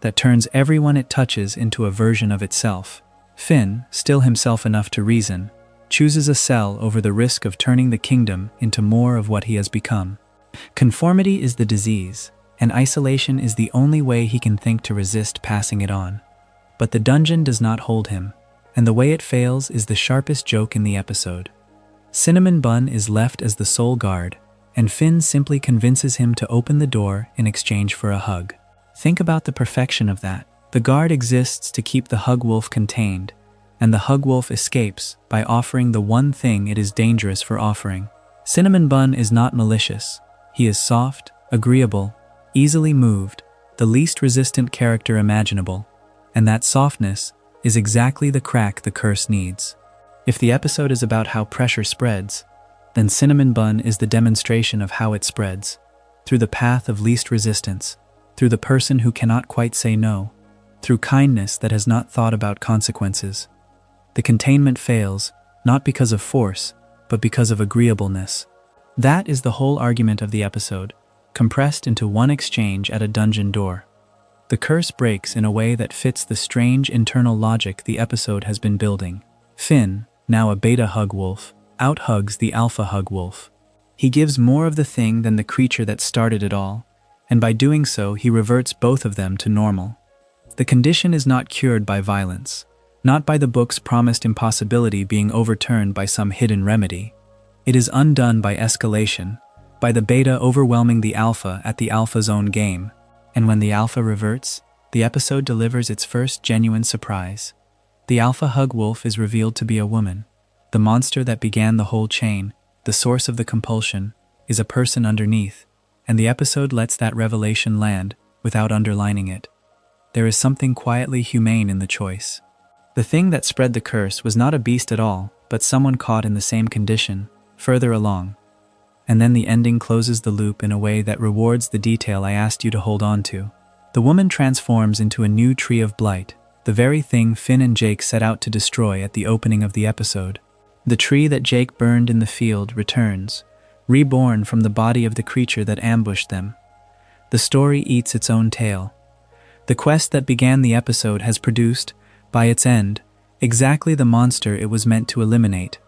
that turns everyone it touches into a version of itself. Finn, still himself enough to reason, chooses a cell over the risk of turning the kingdom into more of what he has become. Conformity is the disease, and isolation is the only way he can think to resist passing it on. But the dungeon does not hold him, and the way it fails is the sharpest joke in the episode. Cinnamon Bun is left as the sole guard, and Finn simply convinces him to open the door in exchange for a hug. Think about the perfection of that. The guard exists to keep the Hug Wolf contained, and the Hug Wolf escapes by offering the one thing it is dangerous for offering. Cinnamon Bun is not malicious. He is soft, agreeable, easily moved, the least resistant character imaginable, and that softness is exactly the crack the curse needs. If the episode is about how pressure spreads, then Cinnamon Bun is the demonstration of how it spreads, through the path of least resistance, through the person who cannot quite say no, through kindness that has not thought about consequences. The containment fails, not because of force, but because of agreeableness. That is the whole argument of the episode, compressed into one exchange at a dungeon door. The curse breaks in a way that fits the strange internal logic the episode has been building. Finn, now a beta Hug Wolf, outhugs the alpha Hug Wolf. He gives more of the thing than the creature that started it all, and by doing so he reverts both of them to normal. The condition is not cured by violence, not by the book's promised impossibility being overturned by some hidden remedy. It is undone by escalation, by the beta overwhelming the alpha at the alpha's own game, and when the alpha reverts, the episode delivers its first genuine surprise. The alpha Hug Wolf is revealed to be a woman. The monster that began the whole chain, the source of the compulsion, is a person underneath, and the episode lets that revelation land without underlining it. There is something quietly humane in the choice. The thing that spread the curse was not a beast at all, but someone caught in the same condition, further along. And then the ending closes the loop in a way that rewards the detail I asked you to hold on to. The woman transforms into a new tree of blight, the very thing Finn and Jake set out to destroy at the opening of the episode. The tree that Jake burned in the field returns, reborn from the body of the creature that ambushed them. The story eats its own tail. The quest that began the episode has produced, by its end, exactly the monster it was meant to eliminate,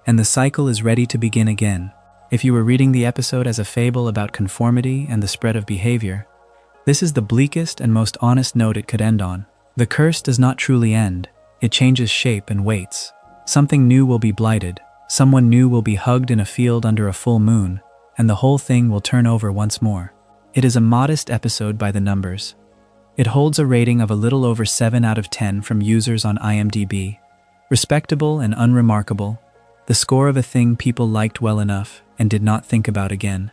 and the cycle is ready to begin again. If you were reading the episode as a fable about conformity and the spread of behavior, this is the bleakest and most honest note it could end on. The curse does not truly end, it changes shape and waits. Something new will be blighted, someone new will be hugged in a field under a full moon, and the whole thing will turn over once more. It is a modest episode by the numbers. It holds a rating of a little over 7 out of 10 from users on IMDb. Respectable and unremarkable, the score of a thing people liked well enough and did not think about again.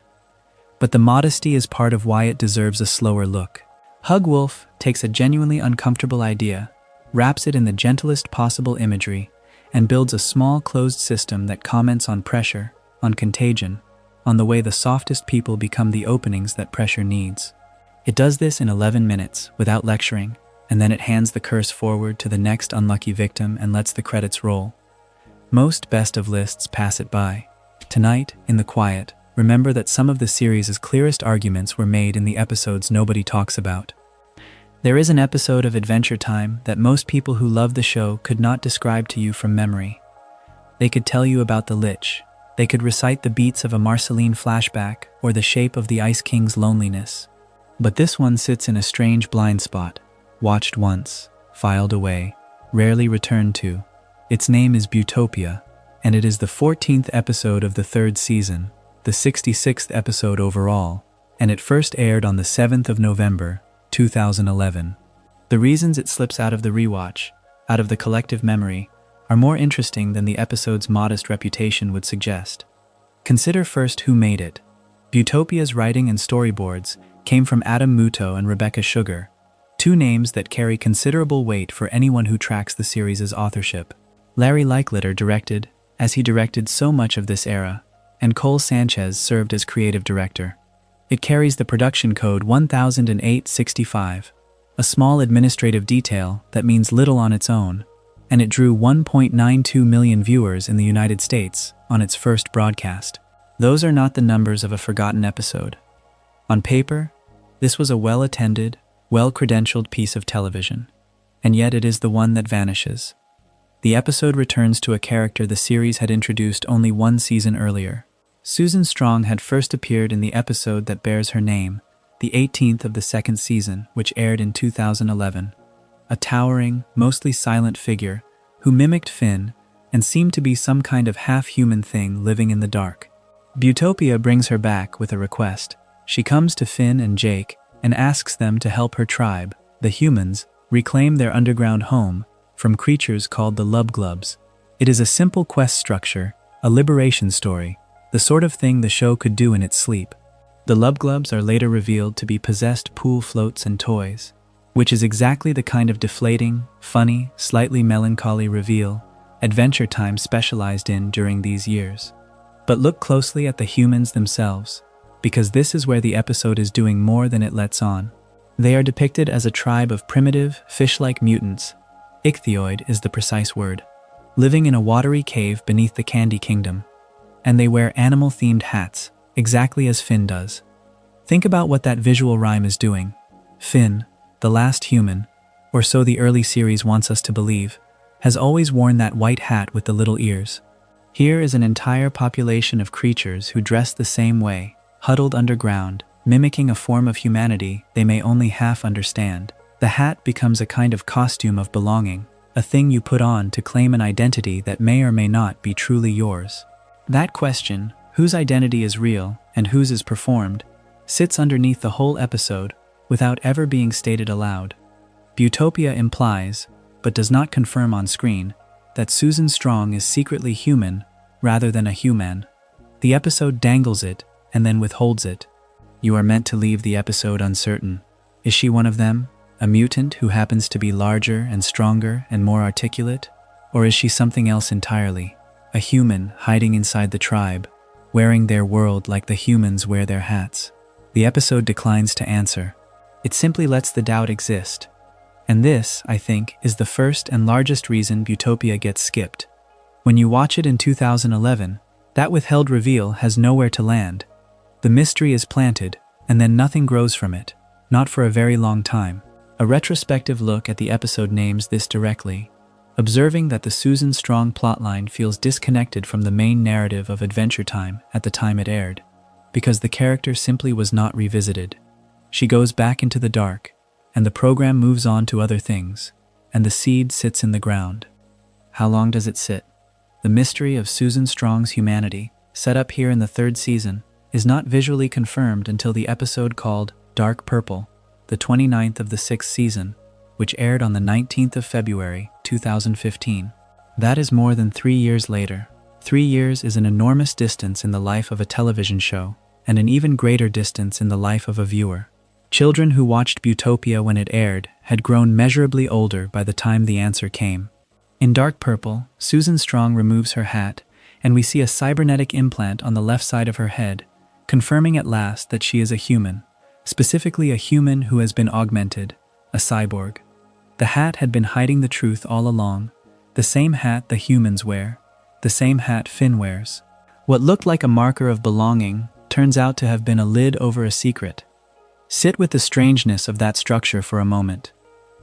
But the modesty is part of why it deserves a slower look. Hug Wolf takes a genuinely uncomfortable idea, wraps it in the gentlest possible imagery, and builds a small closed system that comments on pressure, on contagion, on the way the softest people become the openings that pressure needs. It does this in 11 minutes, without lecturing, and then it hands the curse forward to the next unlucky victim and lets the credits roll. Most best of lists pass it by. Tonight, in the quiet, remember that some of the series' clearest arguments were made in the episodes nobody talks about. There is an episode of Adventure Time that most people who love the show could not describe to you from memory. They could tell you about the Lich. They could recite the beats of a Marceline flashback or the shape of the Ice King's loneliness. But this one sits in a strange blind spot, watched once, filed away, rarely returned to. Its name is Butopia, and it is the 14th episode of the 3rd season, the 66th episode overall, and it first aired on the 7th of November, 2011. The reasons it slips out of the rewatch, out of the collective memory, are more interesting than the episode's modest reputation would suggest. Consider first who made it. Butopia's writing and storyboards came from Adam Muto and Rebecca Sugar, two names that carry considerable weight for anyone who tracks the series' authorship. Larry Licklider directed, as he directed so much of this era, and Cole Sanchez served as creative director. It carries the production code 1008-65, a small administrative detail that means little on its own, and it drew 1.92 million viewers in the United States on its first broadcast. Those are not the numbers of a forgotten episode. On paper, this was a well-attended, well-credentialed piece of television, and yet it is the one that vanishes. The episode returns to a character the series had introduced only one season earlier. Susan Strong had first appeared in the episode that bears her name, the 18th of the 2nd season, which aired in 2011. A towering, mostly silent figure who mimicked Finn and seemed to be some kind of half-human thing living in the dark. Butopia brings her back with a request. She comes to Finn and Jake and asks them to help her tribe, the humans, reclaim their underground home from creatures called the Lubglubs. It is a simple quest structure, a liberation story, the sort of thing the show could do in its sleep. The Lubglubs are later revealed to be possessed pool floats and toys, which is exactly the kind of deflating, funny, slightly melancholy reveal Adventure Time specialized in during these years. But look closely at the humans themselves, because this is where the episode is doing more than it lets on. They are depicted as a tribe of primitive, fish-like mutants. Ichthyoid is the precise word, living in a watery cave beneath the Candy Kingdom. And they wear animal-themed hats, exactly as Finn does. Think about what that visual rhyme is doing. Finn, the last human, or so the early series wants us to believe, has always worn that white hat with the little ears. Here is an entire population of creatures who dress the same way, huddled underground, mimicking a form of humanity they may only half understand. The hat becomes a kind of costume of belonging, a thing you put on to claim an identity that may or may not be truly yours. That question, whose identity is real and whose is performed, sits underneath the whole episode without ever being stated aloud. Butopia implies, but does not confirm on screen, that Susan Strong is secretly human rather than a human. The episode dangles it and then withholds it. You are meant to leave the episode uncertain. Is she one of them, a mutant who happens to be larger and stronger and more articulate? Or is she something else entirely, a human hiding inside the tribe, wearing their world like the humans wear their hats? The episode declines to answer. It simply lets the doubt exist. And this, I think, is the first and largest reason Butopia gets skipped. When you watch it in 2011, that withheld reveal has nowhere to land. The mystery is planted, and then nothing grows from it, not for a very long time. A retrospective look at the episode names this directly, observing that the Susan Strong plotline feels disconnected from the main narrative of Adventure Time at the time it aired, because the character simply was not revisited. She goes back into the dark, and the program moves on to other things, and the seed sits in the ground. How long does it sit? The mystery of Susan Strong's humanity, set up here in the third season, is not visually confirmed until the episode called Dark Purple, the 29th of the sixth season, which aired on the 19th of February, 2015. That is more than 3 years later. 3 years is an enormous distance in the life of a television show, and an even greater distance in the life of a viewer. Children who watched Butopia when it aired had grown measurably older by the time the answer came. In Dark Purple, Susan Strong removes her hat, and we see a cybernetic implant on the left side of her head, confirming at last that she is a human, specifically a human who has been augmented, a cyborg. The hat had been hiding the truth all along, the same hat the humans wear, the same hat Finn wears. What looked like a marker of belonging turns out to have been a lid over a secret. Sit with the strangeness of that structure for a moment.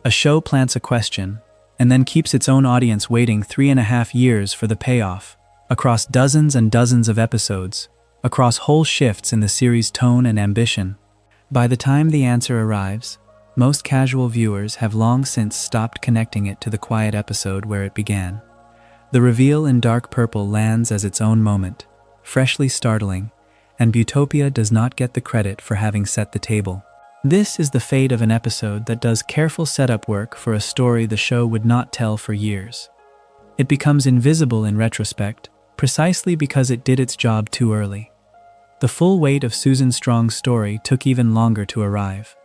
A show plants a question, and then keeps its own audience waiting 3.5 years for the payoff, across dozens and dozens of episodes, across whole shifts in the series' tone and ambition. By the time the answer arrives, most casual viewers have long since stopped connecting it to the quiet episode where it began. The reveal in Dark Purple lands as its own moment, freshly startling, and Butopia does not get the credit for having set the table. This is the fate of an episode that does careful setup work for a story the show would not tell for years. It becomes invisible in retrospect, precisely because it did its job too early. The full weight of Susan Strong's story took even longer to arrive.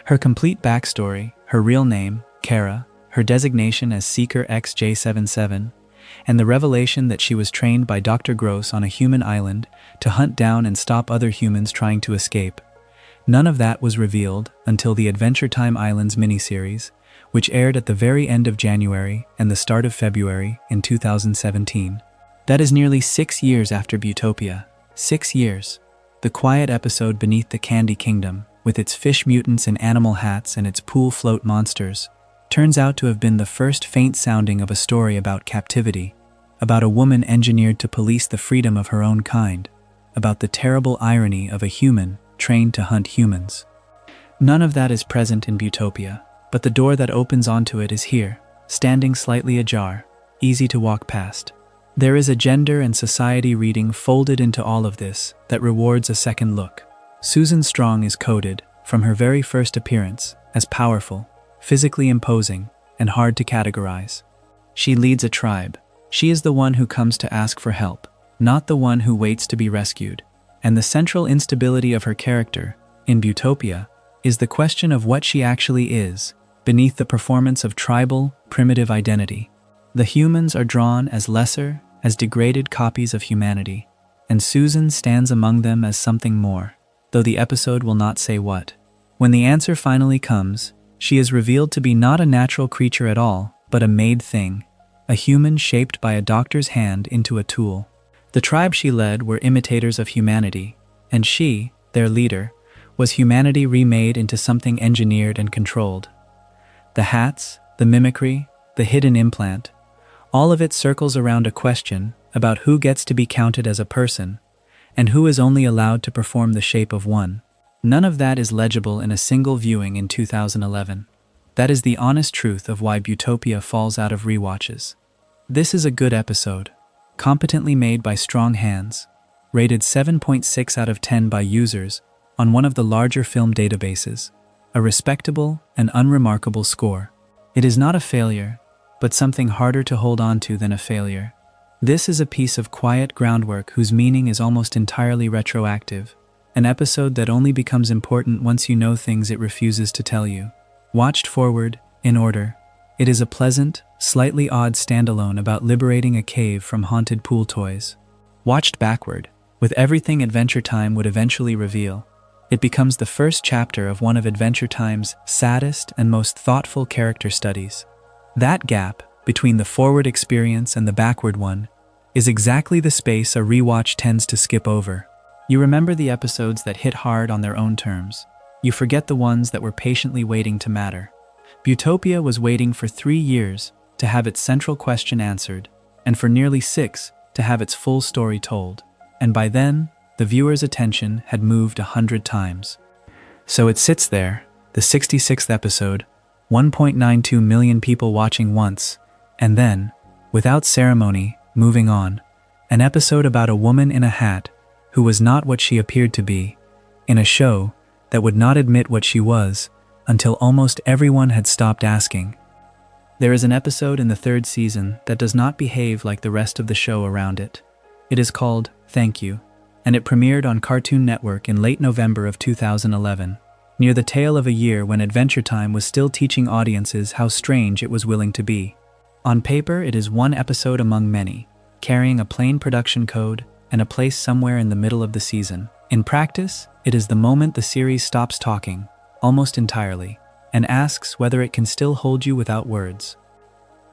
Her complete backstory, her real name, Kara, her designation as Seeker XJ77, and the revelation that she was trained by Dr. Gross on a human island to hunt down and stop other humans trying to escape. None of that was revealed until the Adventure Time Islands miniseries, which aired at the very end of January and the start of February in 2017. That is nearly 6 years after Butopia. 6 years. The quiet episode beneath the Candy Kingdom, with its fish mutants in animal hats and its pool float monsters, turns out to have been the first faint sounding of a story about captivity, about a woman engineered to police the freedom of her own kind, about the terrible irony of a human trained to hunt humans. None of that is present in Butopia, but the door that opens onto it is here, standing slightly ajar. easy to walk past. There is a gender and society reading folded into all of this that rewards a second look. Susan Strong is coded, from her very first appearance, as powerful, physically imposing, and hard to categorize. She leads a tribe. She is the one who comes to ask for help, not the one who waits to be rescued. And the central instability of her character, in Butopia, is the question of what she actually is, beneath the performance of tribal, primitive identity. The humans are drawn as lesser, as degraded copies of humanity, and Susan stands among them as something more, though the episode will not say what. When the answer finally comes, she is revealed to be not a natural creature at all, but a made thing, a human shaped by a doctor's hand into a tool. The tribe she led were imitators of humanity, and she, their leader, was humanity remade into something engineered and controlled. The hats, the mimicry, the hidden implant, all of it circles around a question about who gets to be counted as a person, and who is only allowed to perform the shape of one. None of that is legible in a single viewing in 2011. That is the honest truth of why Butopia falls out of rewatches. This is a good episode, competently made by strong hands, rated 7.6 out of 10 by users on one of the larger film databases, a respectable and unremarkable score. It is not a failure, but something harder to hold on to than a failure. This is a piece of quiet groundwork whose meaning is almost entirely retroactive, an episode that only becomes important once you know things it refuses to tell you. Watched forward, in order, it is a pleasant, slightly odd standalone about liberating a cave from haunted pool toys. Watched backward, with everything Adventure Time would eventually reveal, it becomes the first chapter of one of Adventure Time's saddest and most thoughtful character studies. That gap, between the forward experience and the backward one, is exactly the space a rewatch tends to skip over. You remember the episodes that hit hard on their own terms. You forget the ones that were patiently waiting to matter. Butopia was waiting for 3 years to have its central question answered, and for nearly 6 to have its full story told. And by then, the viewer's attention had moved 100 times. So it sits there, the 66th episode, 1.92 million people watching once, and then, without ceremony, moving on. An episode about a woman in a hat who was not what she appeared to be, in a show that would not admit what she was until almost everyone had stopped asking. There is an episode in the 3rd season that does not behave like the rest of the show around it. It is called Thank You, and it premiered on Cartoon Network in late November of 2011, near the tail of a year when Adventure Time was still teaching audiences how strange it was willing to be. On paper, it is one episode among many, carrying a plain production code and a place somewhere in the middle of the season. In practice, it is the moment the series stops talking, almost entirely, and asks whether it can still hold you without words.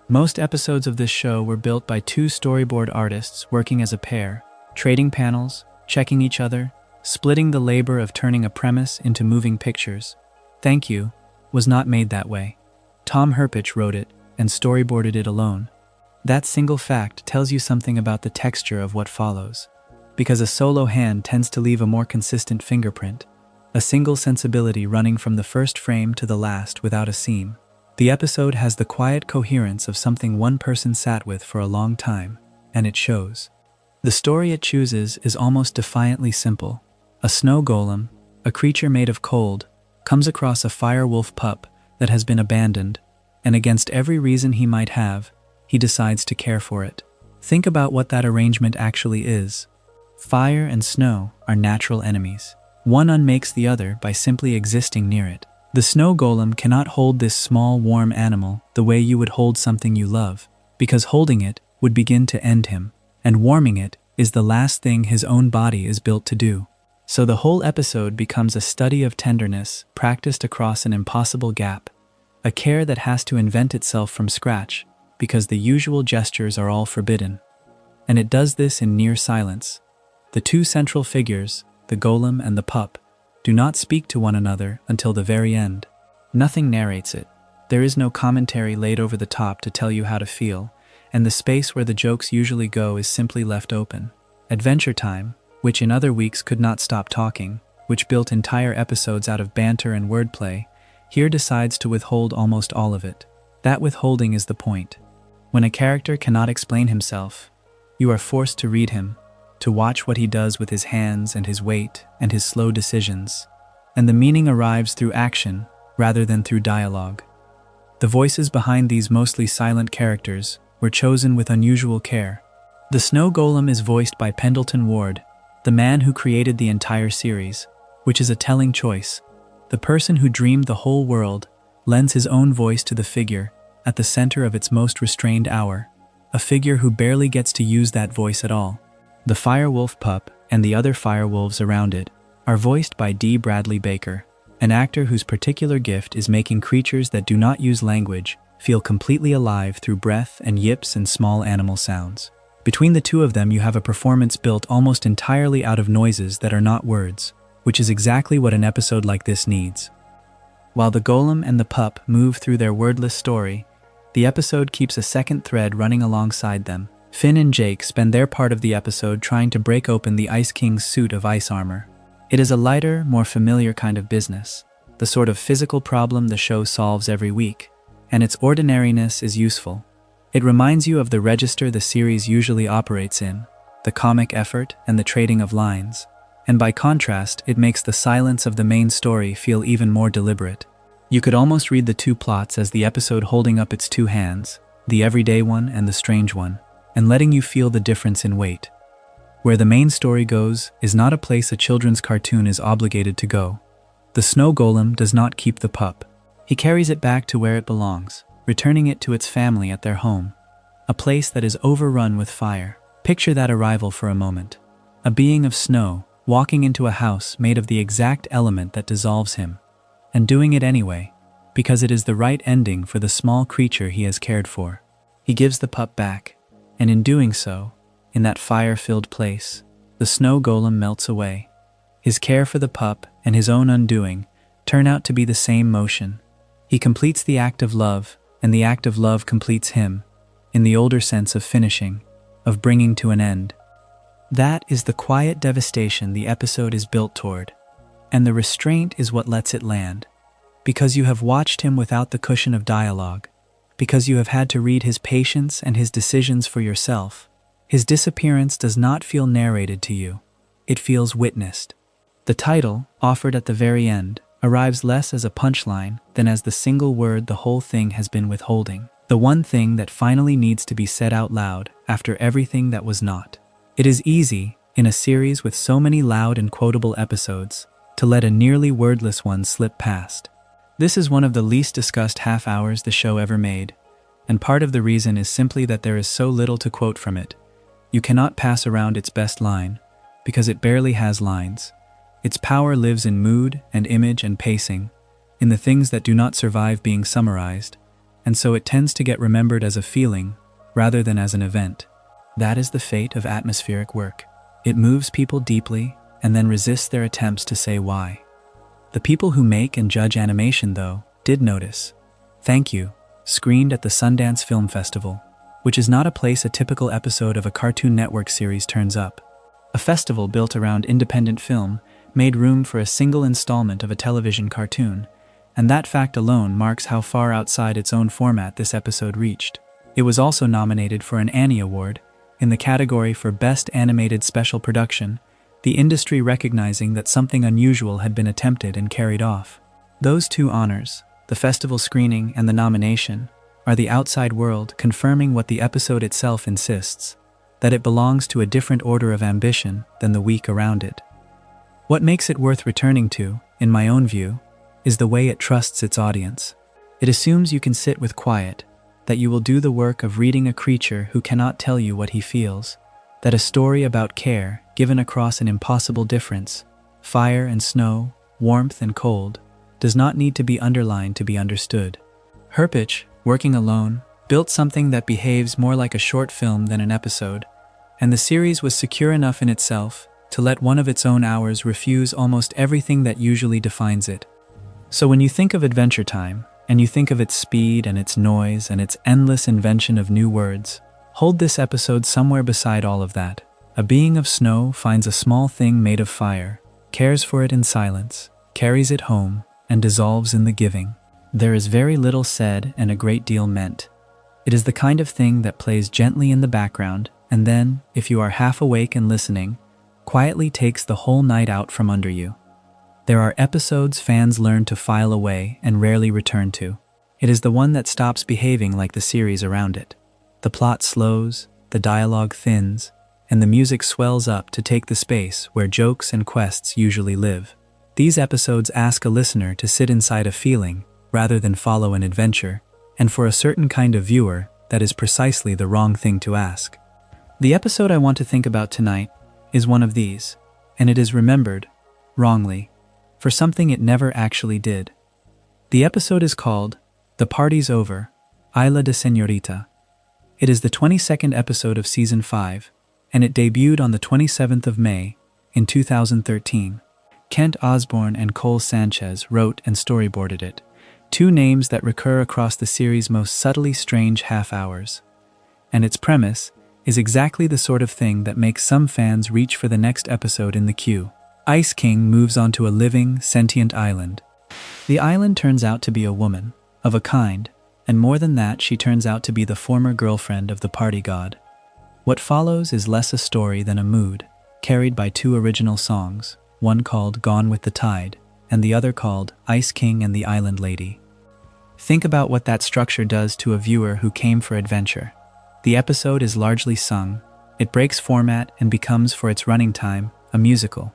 Most episodes of this show were built by 2 storyboard artists working as a pair, trading panels, checking each other, splitting the labor of turning a premise into moving pictures. Thank You was not made that way. Tom Herpich wrote it and storyboarded it alone. That single fact tells you something about the texture of what follows, because a solo hand tends to leave a more consistent fingerprint, a single sensibility running from the first frame to the last without a seam. The episode has the quiet coherence of something one person sat with for a long time, and it shows. The story it chooses is almost defiantly simple. A snow golem, a creature made of cold, comes across a fire wolf pup that has been abandoned, and against every reason he might have, he decides to care for it. Think about what that arrangement actually is. Fire and snow are natural enemies. One unmakes the other by simply existing near it. The snow golem cannot hold this small, warm animal the way you would hold something you love, because holding it would begin to end him, and warming it is the last thing his own body is built to do. So the whole episode becomes a study of tenderness practiced across an impossible gap, a care that has to invent itself from scratch because the usual gestures are all forbidden. And it does this in near silence. The 2 central figures, the golem and the pup, do not speak to one another until the very end. Nothing narrates it. There is no commentary laid over the top to tell you how to feel, and the space where the jokes usually go is simply left open. Adventure Time, which in other weeks could not stop talking, which built entire episodes out of banter and wordplay, here decides to withhold almost all of it. That withholding is the point. When a character cannot explain himself, you are forced to read him, to watch what he does with his hands and his weight and his slow decisions, and the meaning arrives through action rather than through dialogue. The voices behind these mostly silent characters were chosen with unusual care. The snow golem is voiced by Pendleton Ward, the man who created the entire series, which is a telling choice. The person who dreamed the whole world lends his own voice to the figure at the center of its most restrained hour, a figure who barely gets to use that voice at all. The firewolf pup and the other firewolves around it are voiced by D. Bradley Baker, an actor whose particular gift is making creatures that do not use language feel completely alive through breath and yips and small animal sounds. Between the two of them, you have a performance built almost entirely out of noises that are not words, which is exactly what an episode like this needs. While the golem and the pup move through their wordless story, the episode keeps a second thread running alongside them. Finn and Jake spend their part of the episode trying to break open the Ice King's suit of ice armor. It is a lighter, more familiar kind of business, the sort of physical problem the show solves every week, and its ordinariness is useful. It reminds you of the register the series usually operates in, the comic effort and the trading of lines, and by contrast, it makes the silence of the main story feel even more deliberate. You could almost read the two plots as the episode holding up its two hands, the everyday one and the strange one, and letting you feel the difference in weight. Where the main story goes is not a place a children's cartoon is obligated to go. The snow golem does not keep the pup. He carries it back to where it belongs, returning it to its family at their home, a place that is overrun with fire. Picture that arrival for a moment. A being of snow walking into a house made of the exact element that dissolves him, and doing it anyway, because it is the right ending for the small creature he has cared for. He gives the pup back, and in doing so, in that fire-filled place, the snow golem melts away. His care for the pup and his own undoing turn out to be the same motion. He completes the act of love, and the act of love completes him, in the older sense of finishing, of bringing to an end. That is the quiet devastation the episode is built toward, and the restraint is what lets it land. Because you have watched him without the cushion of dialogue, because you have had to read his patience and his decisions for yourself, his disappearance does not feel narrated to you. It feels witnessed. The title, offered at the very end, arrives less as a punchline than as the single word the whole thing has been withholding, the one thing that finally needs to be said out loud after everything that was not. It is easy, in a series with so many loud and quotable episodes, to let a nearly wordless one slip past. This is one of the least discussed half hours the show ever made, and part of the reason is simply that there is so little to quote from it. You cannot pass around its best line, because it barely has lines. Its power lives in mood and image and pacing, in the things that do not survive being summarized, and so it tends to get remembered as a feeling rather than as an event. That is the fate of atmospheric work. It moves people deeply and then resists their attempts to say why. The people who make and judge animation, though, did notice. Thank You screened at the Sundance Film Festival, which is not a place a typical episode of a Cartoon Network series turns up. A festival built around independent film made room for a single installment of a television cartoon, and that fact alone marks how far outside its own format this episode reached. It was also nominated for an Annie Award in the category for Best Animated Special Production, the industry recognizing that something unusual had been attempted and carried off. Those two honors, the festival screening and the nomination, are the outside world confirming what the episode itself insists, that it belongs to a different order of ambition than the week around it. What makes it worth returning to, in my own view, is the way it trusts its audience. It assumes you can sit with quiet, that you will do the work of reading a creature who cannot tell you what he feels, that a story about care given across an impossible difference, fire and snow, warmth and cold, does not need to be underlined to be understood. Herpich, working alone, built something that behaves more like a short film than an episode, and the series was secure enough in itself to let one of its own hours refuse almost everything that usually defines it. So when you think of Adventure Time, and you think of its speed and its noise and its endless invention of new words, hold this episode somewhere beside all of that. A being of snow finds a small thing made of fire, cares for it in silence, carries it home, and dissolves in the giving. There is very little said and a great deal meant. It is the kind of thing that plays gently in the background, and then, if you are half awake and listening, quietly takes the whole night out from under you. There are episodes fans learn to file away and rarely return to. It is the one that stops behaving like the series around it. The plot slows, the dialogue thins, and the music swells up to take the space where jokes and quests usually live. These episodes ask a listener to sit inside a feeling rather than follow an adventure, and for a certain kind of viewer, that is precisely the wrong thing to ask. The episode I want to think about tonight is one of these, and it is remembered, wrongly, for something it never actually did. The episode is called The Party's Over, Isla de Señorita. It is the 22nd episode of Season 5, and it debuted on the 27th of May in 2013. Kent Osborne and Cole Sanchez wrote and storyboarded it, two names that recur across the series' most subtly strange half-hours. And its premise is exactly the sort of thing that makes some fans reach for the next episode in the queue. Ice King moves onto a living, sentient island. The island turns out to be a woman, of a kind, and more than that, she turns out to be the former girlfriend of the party god. What follows is less a story than a mood, carried by two original songs, one called Gone with the Tide, and the other called Ice King and the Island Lady. Think about what that structure does to a viewer who came for adventure. The episode is largely sung, it breaks format and becomes, for its running time, a musical.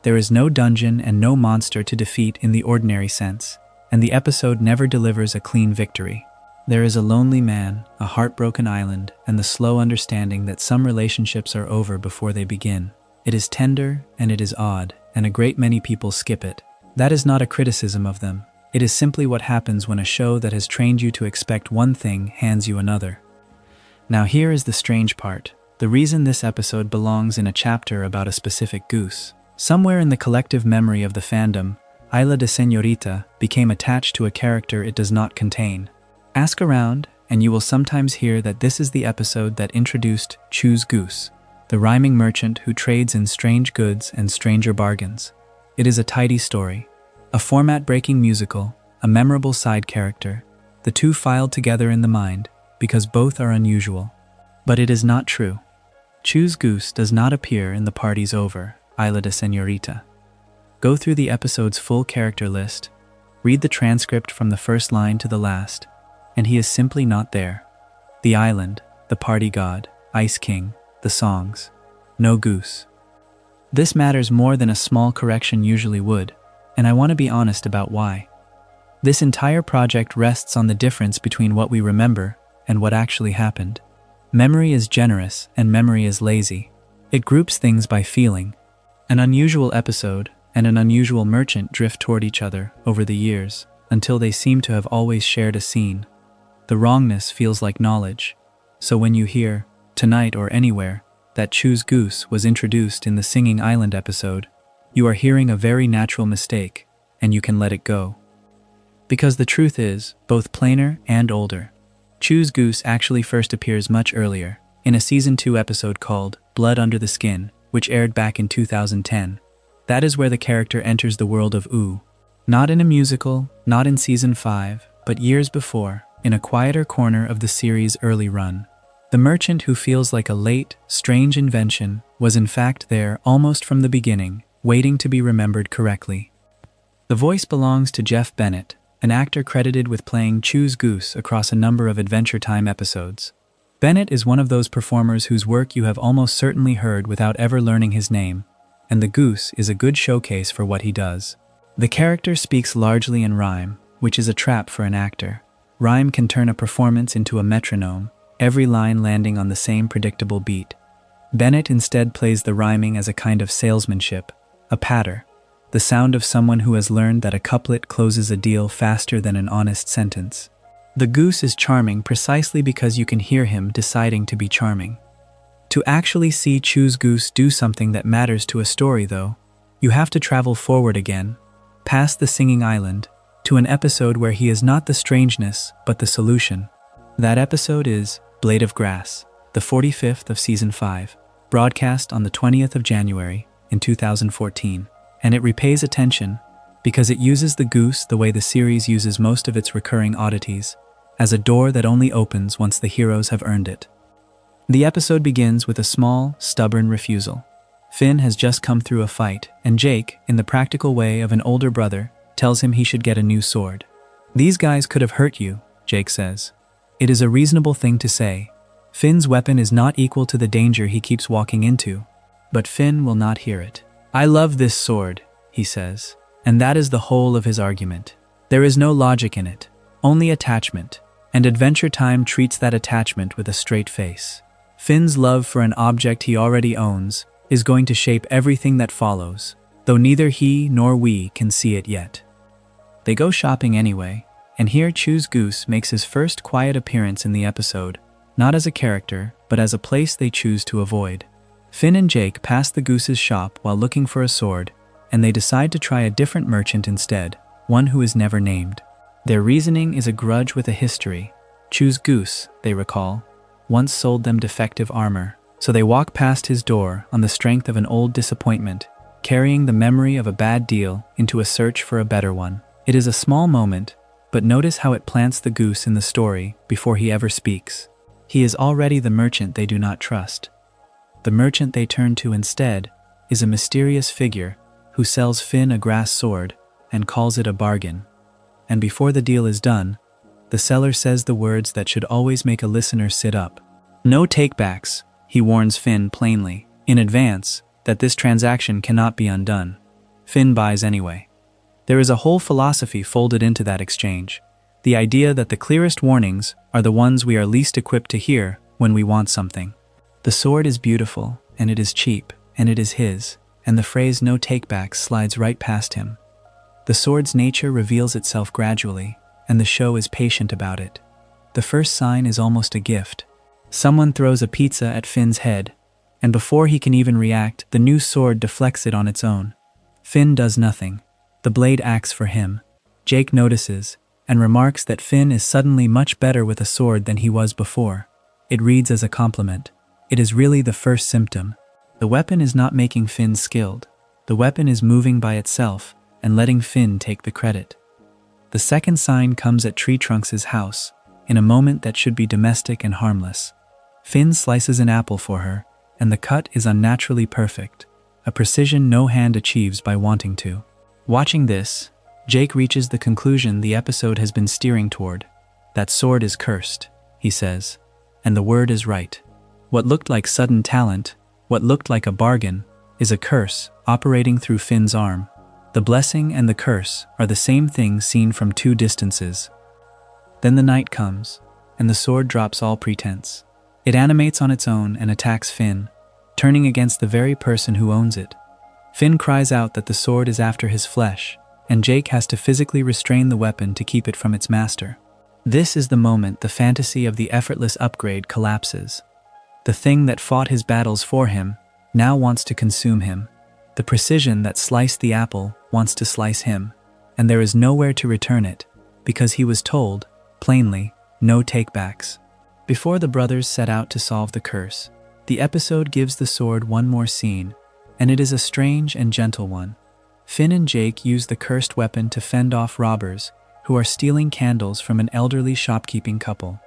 There is no dungeon and no monster to defeat in the ordinary sense, and the episode never delivers a clean victory. There is a lonely man, a heartbroken island, and the slow understanding that some relationships are over before they begin. It is tender, and it is odd, and a great many people skip it. That is not a criticism of them. It is simply what happens when a show that has trained you to expect one thing hands you another. Now here is the strange part. The reason this episode belongs in a chapter about a specific goose. Somewhere in the collective memory of the fandom, Isla de Señorita became attached to a character it does not contain. Ask around, and you will sometimes hear that this is the episode that introduced Choose Goose, the rhyming merchant who trades in strange goods and stranger bargains. It is a tidy story, a format-breaking musical, a memorable side character, the two filed together in the mind, because both are unusual. But it is not true. Choose Goose does not appear in The Party's Over, Isla de Señorita. Go through the episode's full character list, read the transcript from the first line to the last, and he is simply not there. The island, the party god, Ice King, the songs. No goose. This matters more than a small correction usually would, and I want to be honest about why. This entire project rests on the difference between what we remember and what actually happened. Memory is generous and memory is lazy. It groups things by feeling. An unusual episode and an unusual merchant drift toward each other over the years until they seem to have always shared a scene. The wrongness feels like knowledge. So when you hear, tonight or anywhere, that Choose Goose was introduced in the Singing Island episode, you are hearing a very natural mistake, and you can let it go. Because the truth is, both plainer and older. Choose Goose actually first appears much earlier, in a Season 2 episode called Blood Under the Skin, which aired back in 2010. That is where the character enters the world of Ooh. Not in a musical, not in Season 5, but years before, in a quieter corner of the series' early run. The merchant who feels like a late, strange invention was in fact there almost from the beginning, waiting to be remembered correctly. The voice belongs to Jeff Bennett, an actor credited with playing Choose Goose across a number of Adventure Time episodes. Bennett is one of those performers whose work you have almost certainly heard without ever learning his name, and the goose is a good showcase for what he does. The character speaks largely in rhyme, which is a trap for an actor. Rhyme can turn a performance into a metronome, every line landing on the same predictable beat. Bennett instead plays the rhyming as a kind of salesmanship, a patter, the sound of someone who has learned that a couplet closes a deal faster than an honest sentence. The goose is charming precisely because you can hear him deciding to be charming. To actually see Choose Goose do something that matters to a story, though, you have to travel forward again, past the Singing Island, to an episode where he is not the strangeness, but the solution. That episode is Blade of Grass, the 45th of Season 5, broadcast on the 20th of January in 2014, and it repays attention because it uses the goose the way the series uses most of its recurring oddities, as a door that only opens once the heroes have earned it. The episode begins with a small, stubborn refusal. Finn has just come through a fight, and Jake, in the practical way of an older brother, tells him he should get a new sword. "These guys could have hurt you," Jake says. It is a reasonable thing to say. Finn's weapon is not equal to the danger he keeps walking into. But Finn will not hear it. "I love this sword," he says. And that is the whole of his argument. There is no logic in it, only attachment, and Adventure Time treats that attachment with a straight face. Finn's love for an object he already owns is going to shape everything that follows, though neither he nor we can see it yet. They go shopping anyway, and here Choose Goose makes his first quiet appearance in the episode, not as a character, but as a place they choose to avoid. Finn and Jake pass the Goose's shop while looking for a sword, and they decide to try a different merchant instead, one who is never named. Their reasoning is a grudge with a history. Choose Goose, they recall, once sold them defective armor, so they walk past his door on the strength of an old disappointment, carrying the memory of a bad deal into a search for a better one. It is a small moment, but notice how it plants the goose in the story before he ever speaks. He is already the merchant they do not trust. The merchant they turn to instead is a mysterious figure who sells Finn a grass sword and calls it a bargain. And before the deal is done, the seller says the words that should always make a listener sit up. "No takebacks," he warns Finn plainly, in advance, that this transaction cannot be undone. Finn buys anyway. There is a whole philosophy folded into that exchange. The idea that the clearest warnings are the ones we are least equipped to hear when we want something. The sword is beautiful, and it is cheap, and it is his, and the phrase "no takebacks" slides right past him. The sword's nature reveals itself gradually, and the show is patient about it. The first sign is almost a gift. Someone throws a pizza at Finn's head, and before he can even react, the new sword deflects it on its own. Finn does nothing. The blade acts for him. Jake notices, and remarks that Finn is suddenly much better with a sword than he was before. It reads as a compliment. It is really the first symptom. The weapon is not making Finn skilled. The weapon is moving by itself and letting Finn take the credit. The second sign comes at Tree Trunks' house, in a moment that should be domestic and harmless. Finn slices an apple for her, and the cut is unnaturally perfect, a precision no hand achieves by wanting to. Watching this, Jake reaches the conclusion the episode has been steering toward. That sword is cursed, he says, and the word is right. What looked like sudden talent, what looked like a bargain, is a curse operating through Finn's arm. The blessing and the curse are the same thing seen from two distances. Then the night comes, and the sword drops all pretense. It animates on its own and attacks Finn, turning against the very person who owns it. Finn cries out that the sword is after his flesh, and Jake has to physically restrain the weapon to keep it from its master. This is the moment the fantasy of the effortless upgrade collapses. The thing that fought his battles for him now wants to consume him. The precision that sliced the apple wants to slice him, and there is nowhere to return it, because he was told, plainly, no takebacks. Before the brothers set out to solve the curse, the episode gives the sword one more scene, and it is a strange and gentle one. Finn and Jake use the cursed weapon to fend off robbers who are stealing candles from an elderly shopkeeping couple.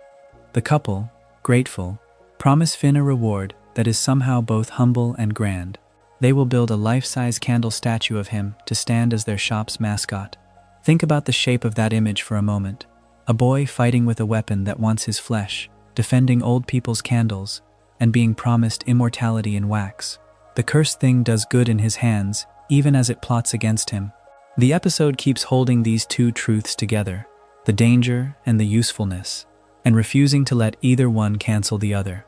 The couple, grateful, promise Finn a reward that is somehow both humble and grand. They will build a life-size candle statue of him to stand as their shop's mascot. Think about the shape of that image for a moment. A boy fighting with a weapon that wants his flesh, defending old people's candles, and being promised immortality in wax. The cursed thing does good in his hands, even as it plots against him. The episode keeps holding these two truths together, the danger and the usefulness, and refusing to let either one cancel the other.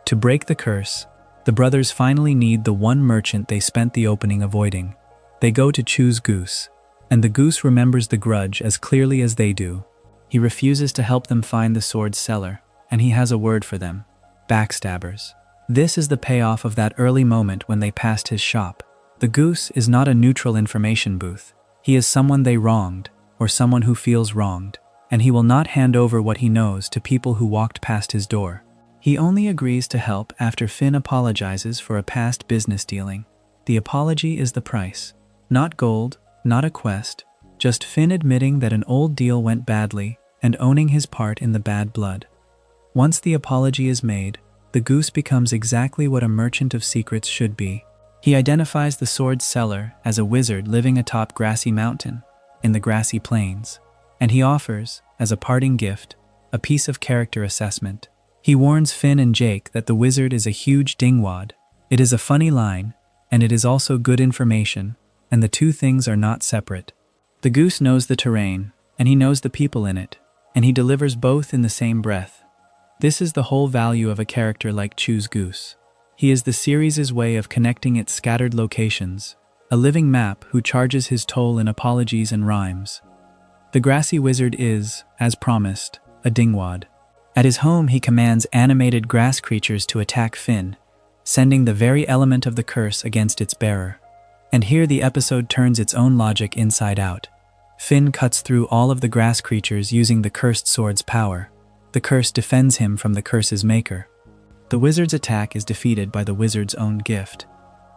To break the curse, the brothers finally need the one merchant they spent the opening avoiding. They go to Choose Goose, and the goose remembers the grudge as clearly as they do. He refuses to help them find the sword's seller, and he has a word for them: backstabbers. This is the payoff of that early moment when they passed his shop. The goose is not a neutral information booth. He is someone they wronged, or someone who feels wronged, and he will not hand over what he knows to people who walked past his door. He only agrees to help after Finn apologizes for a past business dealing. The apology is the price. Not gold, not a quest, just Finn admitting that an old deal went badly and owning his part in the bad blood. Once the apology is made, the goose becomes exactly what a merchant of secrets should be. He identifies the sword's seller as a wizard living atop grassy mountain, in the grassy plains, and he offers, as a parting gift, a piece of character assessment. He warns Finn and Jake that the wizard is a huge dingwad. It is a funny line, and it is also good information, and the two things are not separate. The goose knows the terrain, and he knows the people in it, and he delivers both in the same breath. This is the whole value of a character like Choose Goose. He is the series' way of connecting its scattered locations, a living map who charges his toll in apologies and rhymes. The grassy wizard is, as promised, a dingwad. At his home he commands animated grass creatures to attack Finn, sending the very element of the curse against its bearer. And here the episode turns its own logic inside out. Finn cuts through all of the grass creatures using the cursed sword's power. The curse defends him from the curse's maker. The wizard's attack is defeated by the wizard's own gift.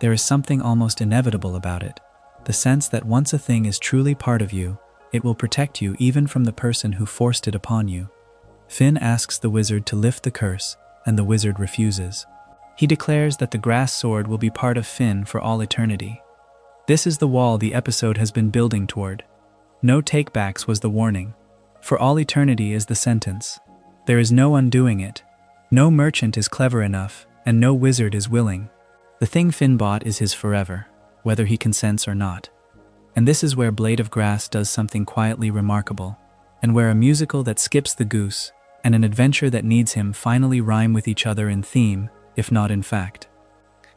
There is something almost inevitable about it, the sense that once a thing is truly part of you, it will protect you even from the person who forced it upon you. Finn asks the wizard to lift the curse, and the wizard refuses. He declares that the grass sword will be part of Finn for all eternity. This is the wall the episode has been building toward. No takebacks was the warning. For all eternity is the sentence. There is no undoing it. No merchant is clever enough, and no wizard is willing. The thing Finn bought is his forever, whether he consents or not. And this is where Blade of Grass does something quietly remarkable, and where a musical that skips the goose, and an adventure that needs him finally rhyme with each other in theme, if not in fact.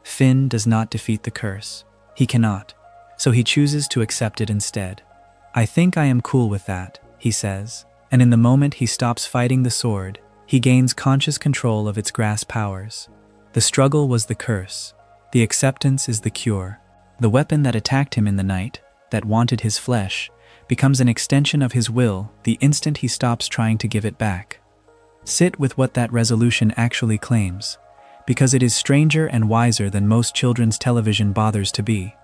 Finn does not defeat the curse. He cannot, so he chooses to accept it instead. "I think I am cool with that," he says, and in the moment he stops fighting the sword, he gains conscious control of its grass powers. The struggle was the curse. The acceptance is the cure. The weapon that attacked him in the night, that wanted his flesh, becomes an extension of his will the instant he stops trying to give it back. Sit with what that resolution actually claims, because it is stranger and wiser than most children's television bothers to be.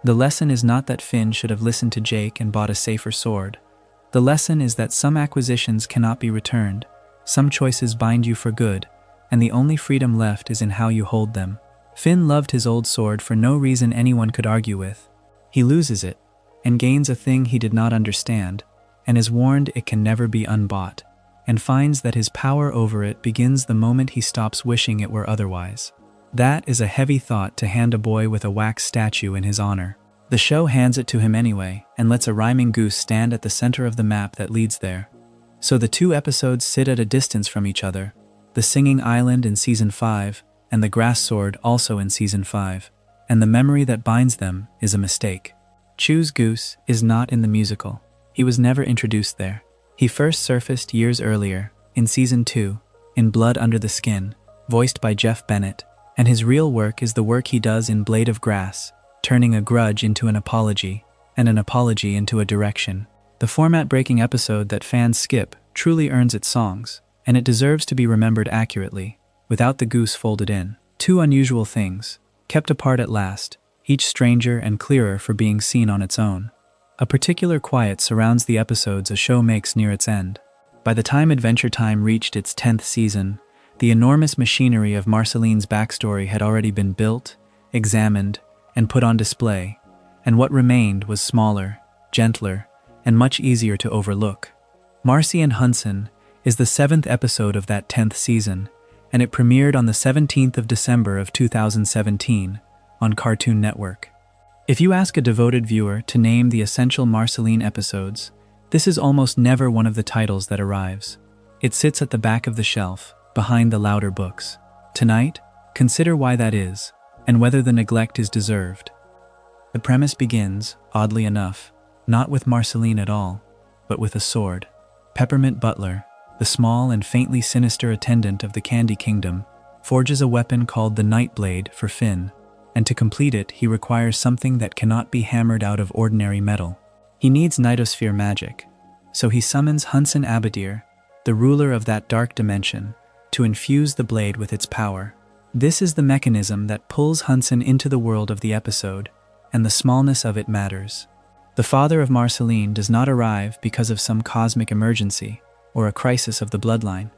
The lesson is not that Finn should have listened to Jake and bought a safer sword. The lesson is that some acquisitions cannot be returned, some choices bind you for good, and the only freedom left is in how you hold them. Finn loved his old sword for no reason anyone could argue with. He loses it, and gains a thing he did not understand, and is warned it can never be unbought, and finds that his power over it begins the moment he stops wishing it were otherwise. That is a heavy thought to hand a boy with a wax statue in his honor. The show hands it to him anyway, and lets a rhyming goose stand at the center of the map that leads there. So the two episodes sit at a distance from each other, the Singing Island in Season 5, and the Grass Sword also in Season 5, and the memory that binds them is a mistake. Choose Goose is not in the musical. He was never introduced there. He first surfaced years earlier, in Season 2, in Blood Under the Skin, voiced by Jeff Bennett, and his real work is the work he does in Blade of Grass, turning a grudge into an apology, and an apology into a direction. The format-breaking episode that fans skip truly earns its songs, and it deserves to be remembered accurately, without the goose folded in. Two unusual things, kept apart at last, each stranger and clearer for being seen on its own. A particular quiet surrounds the episodes a show makes near its end. By the time Adventure Time reached its 10th season, the enormous machinery of Marceline's backstory had already been built, examined, and put on display, and what remained was smaller, gentler, and much easier to overlook. Marcy and Hunson is the 7th episode of that 10th season, and it premiered on the 17th of December of 2017 on Cartoon Network. If you ask a devoted viewer to name the essential Marceline episodes, this is almost never one of the titles that arrives. It sits at the back of the shelf, behind the louder books. Tonight, consider why that is, and whether the neglect is deserved. The premise begins, oddly enough, not with Marceline at all, but with a sword. Peppermint Butler, the small and faintly sinister attendant of the Candy Kingdom, forges a weapon called the Nightblade for Finn, and to complete it he requires something that cannot be hammered out of ordinary metal. He needs Nightosphere magic, so he summons Hunson Abadir, the ruler of that dark dimension, to infuse the blade with its power. This is the mechanism that pulls Hunson into the world of the episode, and the smallness of it matters. The father of Marceline does not arrive because of some cosmic emergency. or a crisis of the bloodline.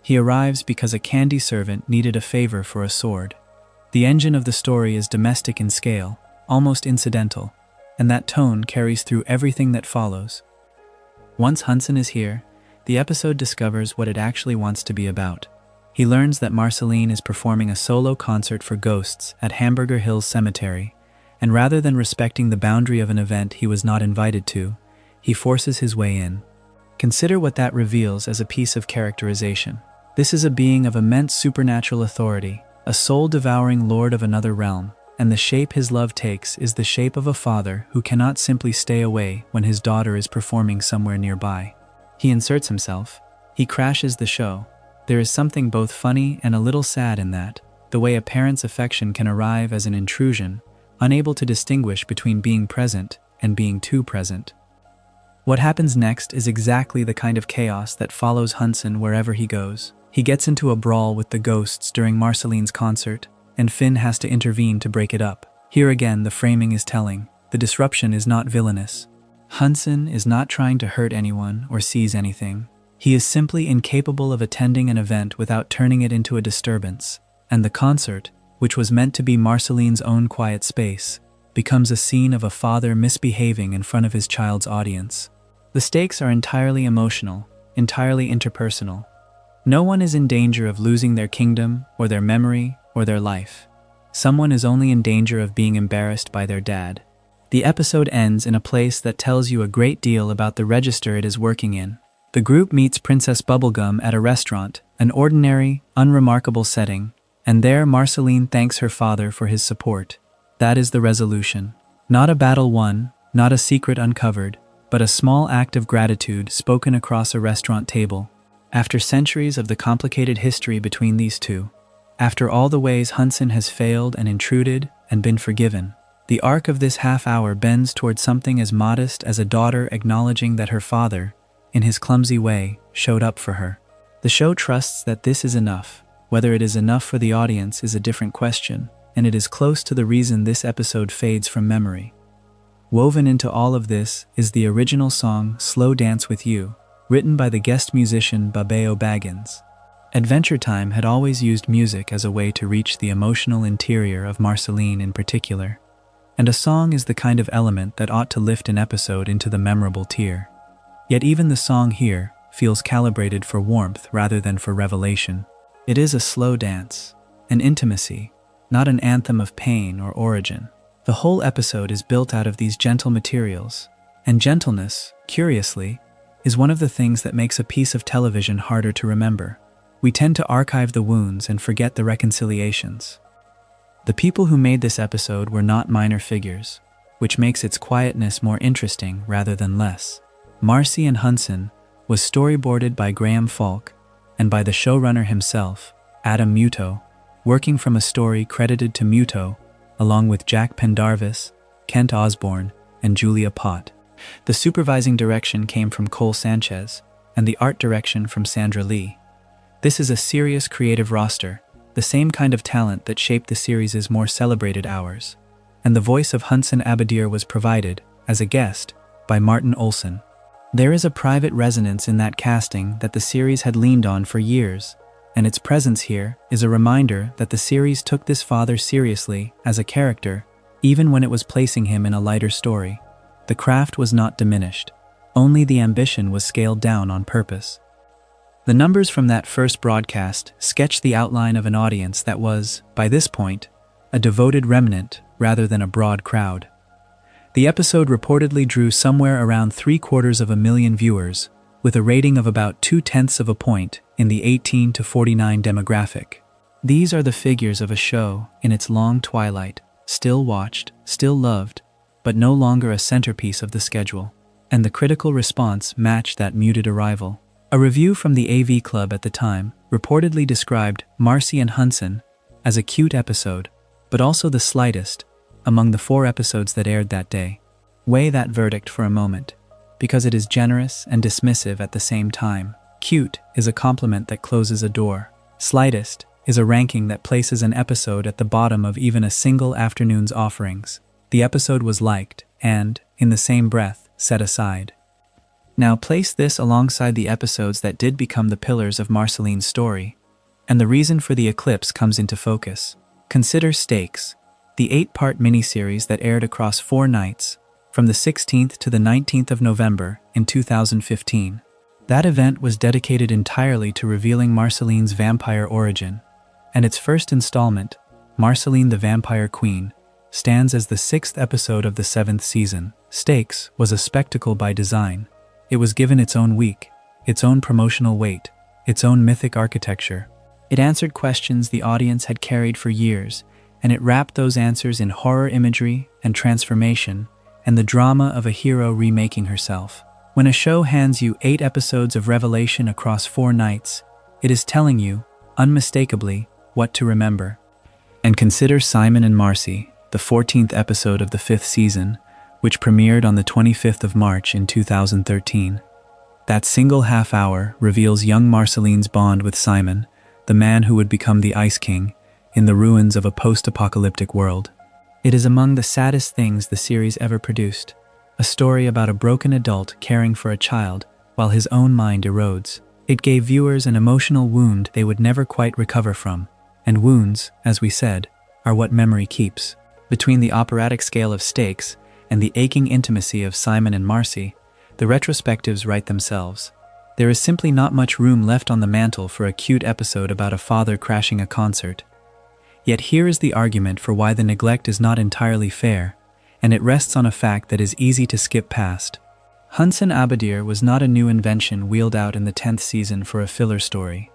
He arrives because a candy servant needed a favor for a sword. The engine of the story is domestic in scale, almost incidental, and that tone carries through everything that follows. Once Hunson is here, the episode discovers what it actually wants to be about. He learns that Marceline is performing a solo concert for ghosts at Hamburger Hills Cemetery, and rather than respecting the boundary of an event he was not invited to, he forces his way in. Consider what that reveals as a piece of characterization. This is a being of immense supernatural authority, a soul-devouring lord of another realm, and the shape his love takes is the shape of a father who cannot simply stay away when his daughter is performing somewhere nearby. He inserts himself. He crashes the show. There is something both funny and a little sad in that, the way a parent's affection can arrive as an intrusion, unable to distinguish between being present and being too present. What happens next is exactly the kind of chaos that follows Hunson wherever he goes. He gets into a brawl with the ghosts during Marceline's concert, and Finn has to intervene to break it up. Here again, the framing is telling. The disruption is not villainous. Hunson is not trying to hurt anyone or seize anything. He is simply incapable of attending an event without turning it into a disturbance, and the concert, which was meant to be Marceline's own quiet space, becomes a scene of a father misbehaving in front of his child's audience. The stakes are entirely emotional, entirely interpersonal. No one is in danger of losing their kingdom, or their memory, or their life. Someone is only in danger of being embarrassed by their dad. The episode ends in a place that tells you a great deal about the register it is working in. The group meets Princess Bubblegum at a restaurant, an ordinary, unremarkable setting, and there Marceline thanks her father for his support. That is the resolution. Not a battle won, not a secret uncovered, but a small act of gratitude spoken across a restaurant table. After centuries of the complicated history between these two, after all the ways Hunson has failed and intruded and been forgiven, the arc of this half hour bends toward something as modest as a daughter acknowledging that her father, in his clumsy way, showed up for her. The show trusts that this is enough. Whether it is enough for the audience is a different question, and it is close to the reason this episode fades from memory. Woven into all of this is the original song Slow Dance With You, written by the guest musician Babeo Baggins. Adventure Time had always used music as a way to reach the emotional interior of Marceline in particular, and a song is the kind of element that ought to lift an episode into the memorable tier. Yet even the song here feels calibrated for warmth rather than for revelation. It is a slow dance, an intimacy, not an anthem of pain or origin. The whole episode is built out of these gentle materials, and gentleness, curiously, is one of the things that makes a piece of television harder to remember. We tend to archive the wounds and forget the reconciliations. The people who made this episode were not minor figures, which makes its quietness more interesting rather than less. Marcy and Hunson was storyboarded by Graham Falk and by the showrunner himself, Adam Muto, working from a story credited to Muto, along with Jack Pendarvis, Kent Osborne, and Julia Pott. The supervising direction came from Cole Sanchez, and the art direction from Sandra Lee. This is a serious creative roster, the same kind of talent that shaped the series' more celebrated hours. And the voice of Hunson Abadir was provided, as a guest, by Martin Olson. There is a private resonance in that casting that the series had leaned on for years, and its presence here is a reminder that the series took this father seriously as a character, even when it was placing him in a lighter story. The craft was not diminished, only the ambition was scaled down on purpose. The numbers from that first broadcast sketch the outline of an audience that was, by this point, a devoted remnant rather than a broad crowd. The episode reportedly drew somewhere around 750,000 viewers, with a rating of about 0.2 of a point in the 18 to 49 demographic. These are the figures of a show in its long twilight, still watched, still loved, but no longer a centerpiece of the schedule. And the critical response matched that muted arrival. A review from the AV Club at the time reportedly described Marcy and Hunson as a cute episode, but also the slightest among the 4 episodes that aired that day. Weigh that verdict for a moment, because it is generous and dismissive at the same time. Cute is a compliment that closes a door. Slightest is a ranking that places an episode at the bottom of even a single afternoon's offerings. The episode was liked and, in the same breath, set aside. Now place this alongside the episodes that did become the pillars of Marceline's story, and the reason for the eclipse comes into focus. Consider Stakes, the 8-part miniseries that aired across 4 nights, from the 16th to the 19th of November in 2015. That event was dedicated entirely to revealing Marceline's vampire origin, and its first installment, Marceline the Vampire Queen, stands as the 6th episode of the 7th season. Stakes was a spectacle by design. It was given its own week, its own promotional weight, its own mythic architecture. It answered questions the audience had carried for years, and it wrapped those answers in horror imagery and transformation, and the drama of a hero remaking herself. When a show hands you 8 episodes of revelation across 4 nights, it is telling you, unmistakably, what to remember. And consider Simon and Marcy, the 14th episode of the 5th season, which premiered on the 25th of March in 2013. That single half hour reveals young Marceline's bond with Simon, the man who would become the Ice King, in the ruins of a post-apocalyptic world. It is among the saddest things the series ever produced, a story about a broken adult caring for a child while his own mind erodes. It gave viewers an emotional wound they would never quite recover from, and wounds, as we said, are what memory keeps. Between the operatic scale of Stakes and the aching intimacy of Simon and Marcy, the retrospectives write themselves. There is simply not much room left on the mantle for a cute episode about a father crashing a concert. Yet here is the argument for why the neglect is not entirely fair, and it rests on a fact that is easy to skip past. Hunson Abadir was not a new invention wheeled out in the 10th season for a filler story.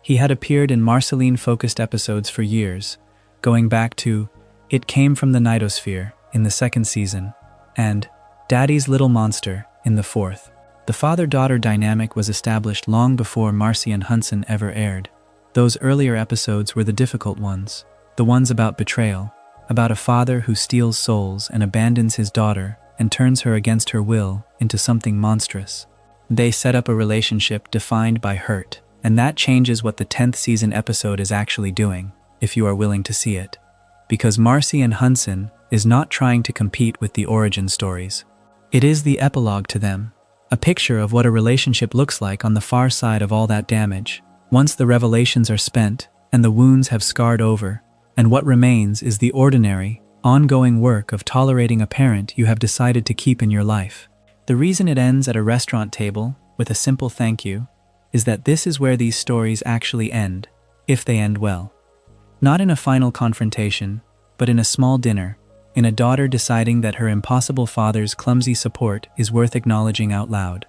He had appeared in Marceline-focused episodes for years, going back to It Came from the Nightosphere in the 2nd season, and Daddy's Little Monster in the 4th. The father-daughter dynamic was established long before Marcy and Hunson ever aired. Those earlier episodes were the difficult ones, the ones about betrayal, about a father who steals souls and abandons his daughter and turns her against her will into something monstrous. They set up a relationship defined by hurt, and that changes what the 10th season episode is actually doing, if you are willing to see it. Because Marcy and Hunson is not trying to compete with the origin stories. It is the epilogue to them, a picture of what a relationship looks like on the far side of all that damage, once the revelations are spent and the wounds have scarred over, and what remains is the ordinary, ongoing work of tolerating a parent you have decided to keep in your life. The reason it ends at a restaurant table with a simple thank you is that this is where these stories actually end, if they end well. Not in a final confrontation, but in a small dinner, in a daughter deciding that her impossible father's clumsy support is worth acknowledging out loud.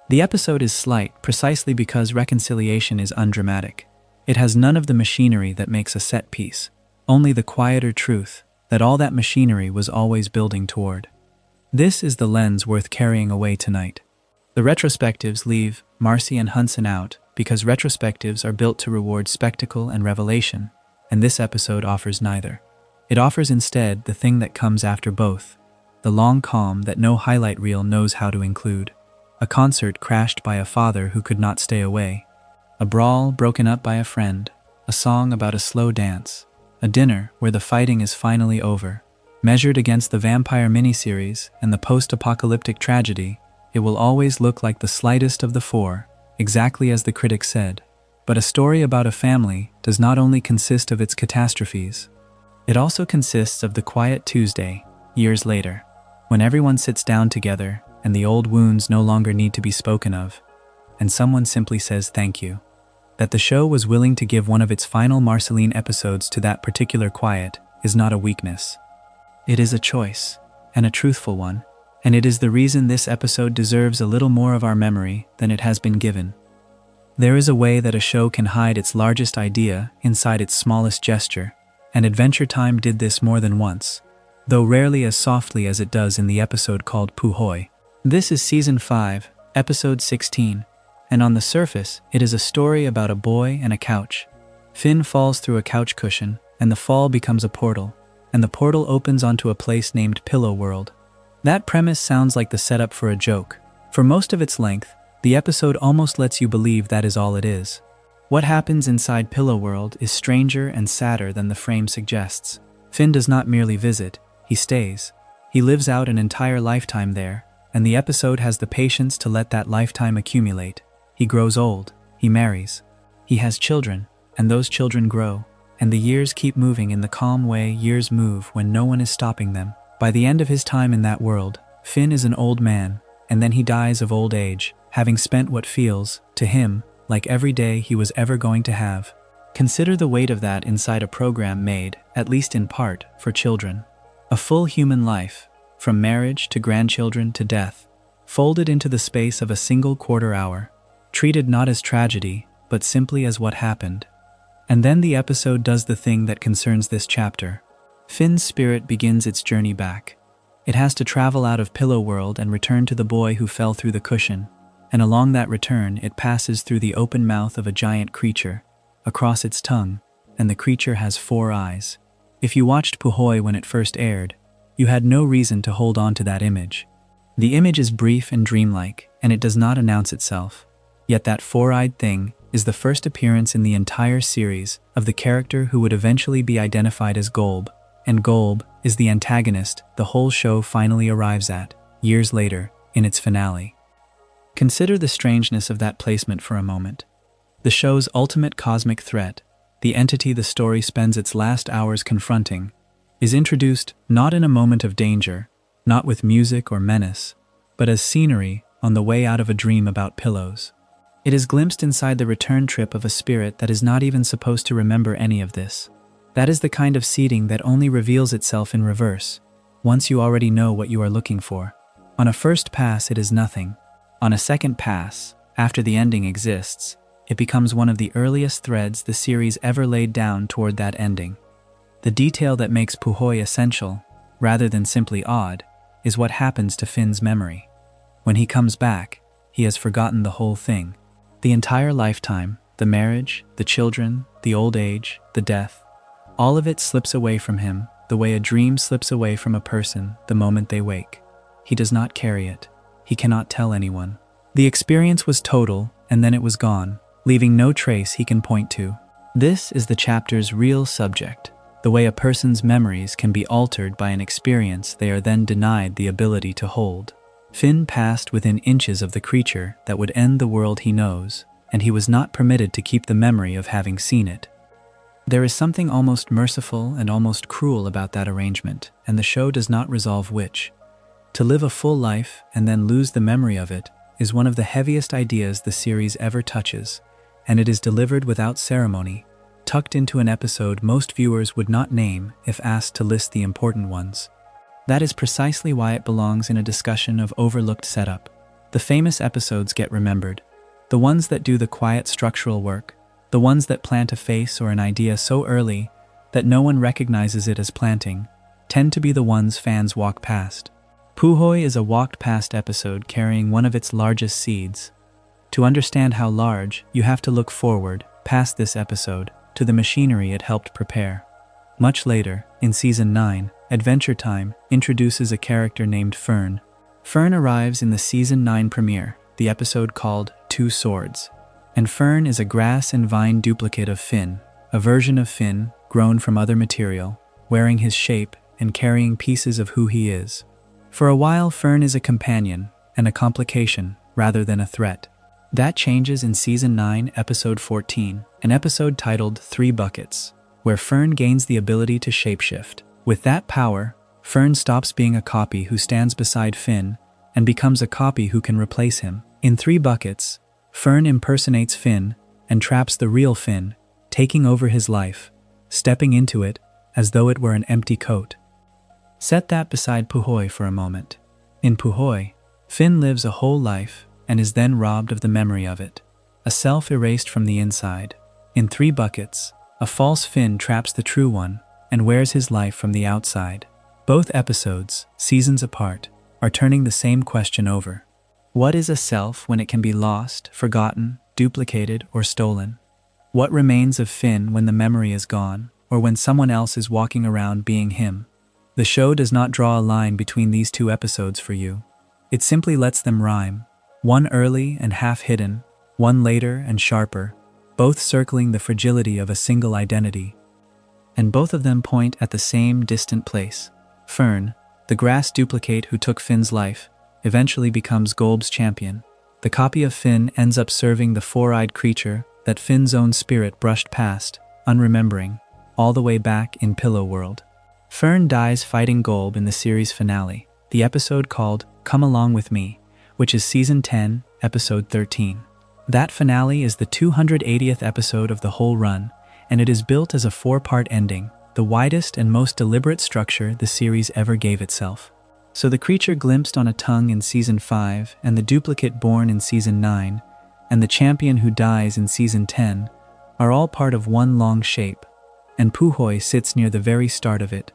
The episode is slight precisely because reconciliation is undramatic. It has none of the machinery that makes a set piece, only the quieter truth that all that machinery was always building toward. This is the lens worth carrying away tonight. The retrospectives leave Marcy and Hunson out because retrospectives are built to reward spectacle and revelation, and this episode offers neither. It offers instead the thing that comes after both, the long calm that no highlight reel knows how to include, a concert crashed by a father who could not stay away, a brawl broken up by a friend, a song about a slow dance, a dinner where the fighting is finally over. Measured against the vampire miniseries and the post-apocalyptic tragedy, it will always look like the slightest of the 4, exactly as the critic said. But a story about a family does not only consist of its catastrophes. It also consists of the quiet Tuesday, years later, when everyone sits down together and the old wounds no longer need to be spoken of, and someone simply says thank you. That the show was willing to give one of its final Marceline episodes to that particular quiet is not a weakness. It is a choice, and a truthful one, and it is the reason this episode deserves a little more of our memory than it has been given. There is a way that a show can hide its largest idea inside its smallest gesture, and Adventure Time did this more than once, though rarely as softly as it does in the episode called Puhoi. This is Season 5, Episode 16, and on the surface, it is a story about a boy and a couch. Finn falls through a couch cushion, and the fall becomes a portal, and the portal opens onto a place named Pillow World. That premise sounds like the setup for a joke. For most of its length, the episode almost lets you believe that is all it is. What happens inside Pillow World is stranger and sadder than the frame suggests. Finn does not merely visit, he stays. He lives out an entire lifetime there, and the episode has the patience to let that lifetime accumulate. He grows old, he marries, he has children, and those children grow, and the years keep moving in the calm way years move when no one is stopping them. By the end of his time in that world, Finn is an old man, and then he dies of old age, having spent what feels, to him, like every day he was ever going to have. Consider the weight of that inside a program made, at least in part, for children. A full human life, from marriage to grandchildren to death, folded into the space of a single quarter hour, treated not as tragedy, but simply as what happened. And then the episode does the thing that concerns this chapter. Finn's spirit begins its journey back. It has to travel out of Pillow World and return to the boy who fell through the cushion, and along that return it passes through the open mouth of a giant creature, across its tongue, and the creature has 4 eyes. If you watched Puhoi when it first aired, you had no reason to hold on to that image. The image is brief and dreamlike, and it does not announce itself. Yet that 4-eyed thing is the first appearance in the entire series of the character who would eventually be identified as Golb, and Golb is the antagonist the whole show finally arrives at, years later, in its finale. Consider the strangeness of that placement for a moment. The show's ultimate cosmic threat, the entity the story spends its last hours confronting, is introduced not in a moment of danger, not with music or menace, but as scenery on the way out of a dream about pillows. It is glimpsed inside the return trip of a spirit that is not even supposed to remember any of this. That is the kind of seeding that only reveals itself in reverse, once you already know what you are looking for. On a first pass, it is nothing. On a second pass, after the ending exists, it becomes one of the earliest threads the series ever laid down toward that ending. The detail that makes Puhoi essential, rather than simply odd, is what happens to Finn's memory. When he comes back, he has forgotten the whole thing. The entire lifetime, the marriage, the children, the old age, the death, all of it slips away from him, the way a dream slips away from a person the moment they wake. He does not carry it. He cannot tell anyone. The experience was total, and then it was gone, leaving no trace he can point to. This is the chapter's real subject, the way a person's memories can be altered by an experience they are then denied the ability to hold. Finn passed within inches of the creature that would end the world he knows, and he was not permitted to keep the memory of having seen it. There is something almost merciful and almost cruel about that arrangement, and the show does not resolve which. To live a full life and then lose the memory of it is one of the heaviest ideas the series ever touches, and it is delivered without ceremony, tucked into an episode most viewers would not name if asked to list the important ones. That is precisely why it belongs in a discussion of overlooked setup. The famous episodes get remembered, the ones that do the quiet structural work, the ones that plant a face or an idea so early that no one recognizes it as planting, tend to be the ones fans walk past. Puhoi is a walked-past episode carrying one of its largest seeds. To understand how large, you have to look forward, past this episode, to the machinery it helped prepare. Much later, in Season 9, Adventure Time introduces a character named Fern. Fern arrives in the Season 9 premiere, the episode called 2 Swords. And Fern is a grass and vine duplicate of Finn, a version of Finn grown from other material, wearing his shape and carrying pieces of who he is. For a while, Fern is a companion and a complication rather than a threat. That changes in Season 9, Episode 14, an episode titled 3 Buckets, where Fern gains the ability to shapeshift. With that power, Fern stops being a copy who stands beside Finn and becomes a copy who can replace him. In 3 Buckets, Fern impersonates Finn and traps the real Finn, taking over his life, stepping into it as though it were an empty coat. Set that beside Puhoi for a moment. In Puhoi, Finn lives a whole life and is then robbed of the memory of it, a self erased from the inside. In 3 Buckets, a false Finn traps the true one and wears his life from the outside. Both episodes, seasons apart, are turning the same question over. What is a self when it can be lost, forgotten, duplicated, or stolen? What remains of Finn when the memory is gone, or when someone else is walking around being him? The show does not draw a line between these 2 episodes for you. It simply lets them rhyme, one early and half-hidden, one later and sharper, both circling the fragility of a single identity. And both of them point at the same distant place. Fern, the grass duplicate who took Finn's life, eventually becomes Golb's champion. The copy of Finn ends up serving the four-eyed creature that Finn's own spirit brushed past, unremembering, all the way back in Pillow World. Fern dies fighting Golb in the series finale, the episode called Come Along With Me, which is Season 10, Episode 13. That finale is the 280th episode of the whole run, and it is built as a four-part ending, the widest and most deliberate structure the series ever gave itself. So the creature glimpsed on a tongue in Season 5, and the duplicate born in Season 9, and the champion who dies in Season 10, are all part of one long shape, and Puhoi sits near the very start of it,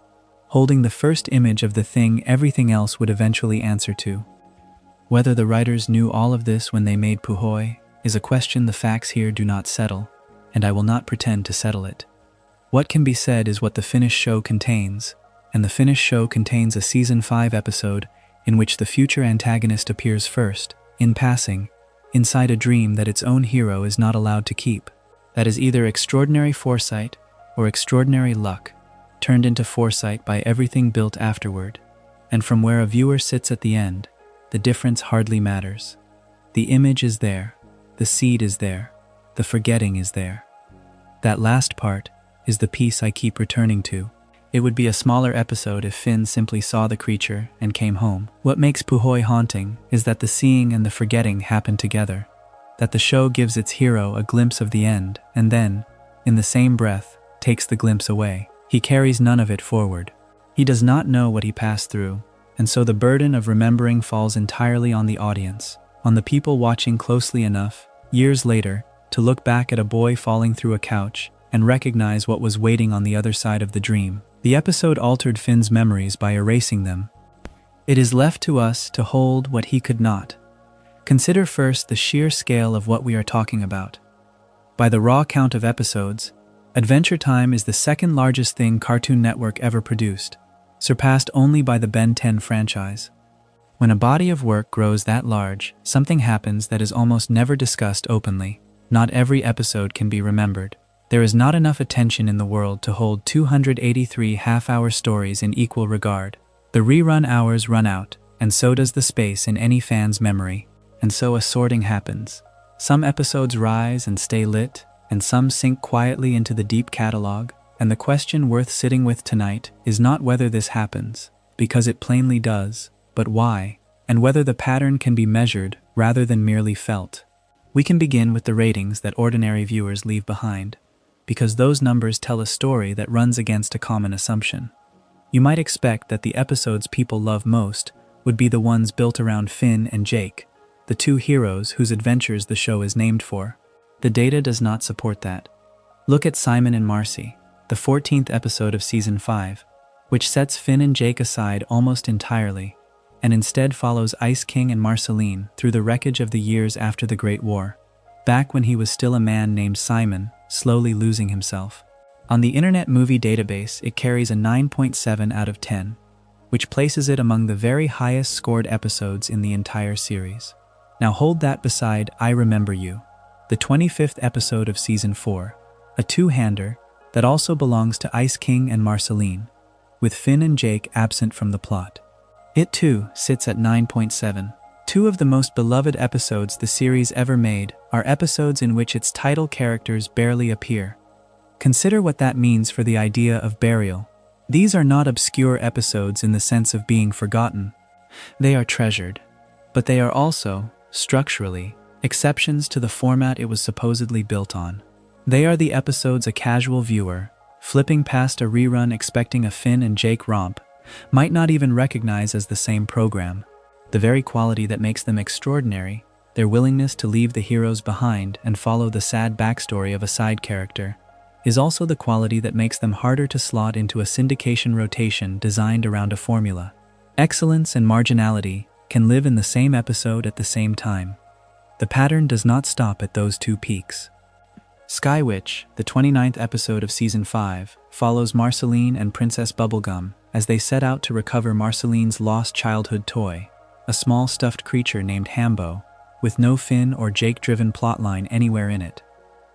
holding the first image of the thing everything else would eventually answer to. Whether the writers knew all of this when they made Puhoi is a question the facts here do not settle, and I will not pretend to settle it. What can be said is what the finished show contains, and the finished show contains a Season 5 episode in which the future antagonist appears first, in passing, inside a dream that its own hero is not allowed to keep. That is either extraordinary foresight or extraordinary luck, turned into foresight by everything built afterward, and from where a viewer sits at the end, the difference hardly matters. The image is there, the seed is there, the forgetting is there. That last part is the piece I keep returning to. It would be a smaller episode if Finn simply saw the creature and came home. What makes Puhoi haunting is that the seeing and the forgetting happen together, that the show gives its hero a glimpse of the end and then, in the same breath, takes the glimpse away. He carries none of it forward. He does not know what he passed through, and so the burden of remembering falls entirely on the audience, on the people watching closely enough, years later, to look back at a boy falling through a couch and recognize what was waiting on the other side of the dream. The episode altered Finn's memories by erasing them. It is left to us to hold what he could not. Consider first the sheer scale of what we are talking about. By the raw count of episodes, Adventure Time is the second largest thing Cartoon Network ever produced, surpassed only by the Ben 10 franchise. When a body of work grows that large, something happens that is almost never discussed openly. Not every episode can be remembered. There is not enough attention in the world to hold 283 half-hour stories in equal regard. The rerun hours run out, and so does the space in any fan's memory. And so a sorting happens. Some episodes rise and stay lit, and some sink quietly into the deep catalog, and the question worth sitting with tonight is not whether this happens, because it plainly does, but why, and whether the pattern can be measured rather than merely felt. We can begin with the ratings that ordinary viewers leave behind, because those numbers tell a story that runs against a common assumption. You might expect that the episodes people love most would be the ones built around Finn and Jake, the two heroes whose adventures the show is named for. The data does not support that. Look at Simon and Marcy, the 14th episode of Season 5, which sets Finn and Jake aside almost entirely, and instead follows Ice King and Marceline through the wreckage of the years after the Great War, back when he was still a man named Simon, slowly losing himself. On the Internet Movie Database, it carries a 9.7 out of 10, which places it among the very highest scored episodes in the entire series. Now hold that beside I Remember You, the 25th episode of Season 4, a two-hander that also belongs to Ice King and Marceline, with Finn and Jake absent from the plot. It too sits at 9.7. Two of the most beloved episodes the series ever made are episodes in which its title characters barely appear. Consider what that means for the idea of burial. These are not obscure episodes in the sense of being forgotten. They are treasured. But they are also, structurally, exceptions to the format it was supposedly built on. They are the episodes a casual viewer, flipping past a rerun expecting a Finn and Jake romp, might not even recognize as the same program. The very quality that makes them extraordinary, their willingness to leave the heroes behind and follow the sad backstory of a side character, is also the quality that makes them harder to slot into a syndication rotation designed around a formula. Excellence and marginality can live in the same episode at the same time. The pattern does not stop at those two peaks. Sky Witch, the 29th episode of Season 5, follows Marceline and Princess Bubblegum as they set out to recover Marceline's lost childhood toy, a small stuffed creature named Hambo, with no Finn or Jake-driven plotline anywhere in it.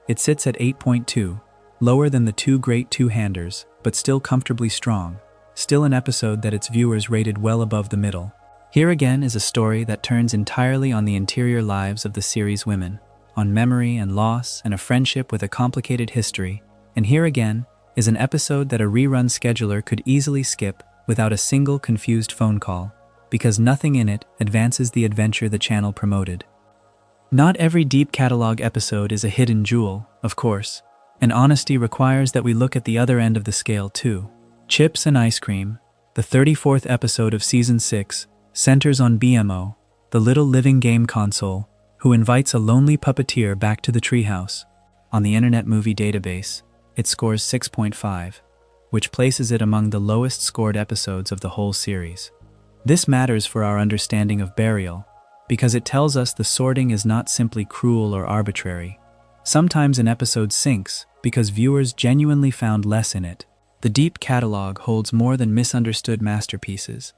It sits at 8.2, lower than the two great two-handers, but still comfortably strong, still an episode that its viewers rated well above the middle. Here again is a story that turns entirely on the interior lives of the series' women, on memory and loss and a friendship with a complicated history. And here again is an episode that a rerun scheduler could easily skip without a single confused phone call, because nothing in it advances the adventure the channel promoted. Not every deep catalog episode is a hidden jewel, of course, and honesty requires that we look at the other end of the scale too. Chips and Ice Cream, the 34th episode of Season 6, centers on BMO, the little living game console, who invites a lonely puppeteer back to the treehouse. On the Internet Movie Database, it scores 6.5, which places it among the lowest scored episodes of the whole series. This matters for our understanding of Burial, because it tells us the sorting is not simply cruel or arbitrary. Sometimes an episode sinks because viewers genuinely found less in it. The deep catalog holds more than misunderstood masterpieces.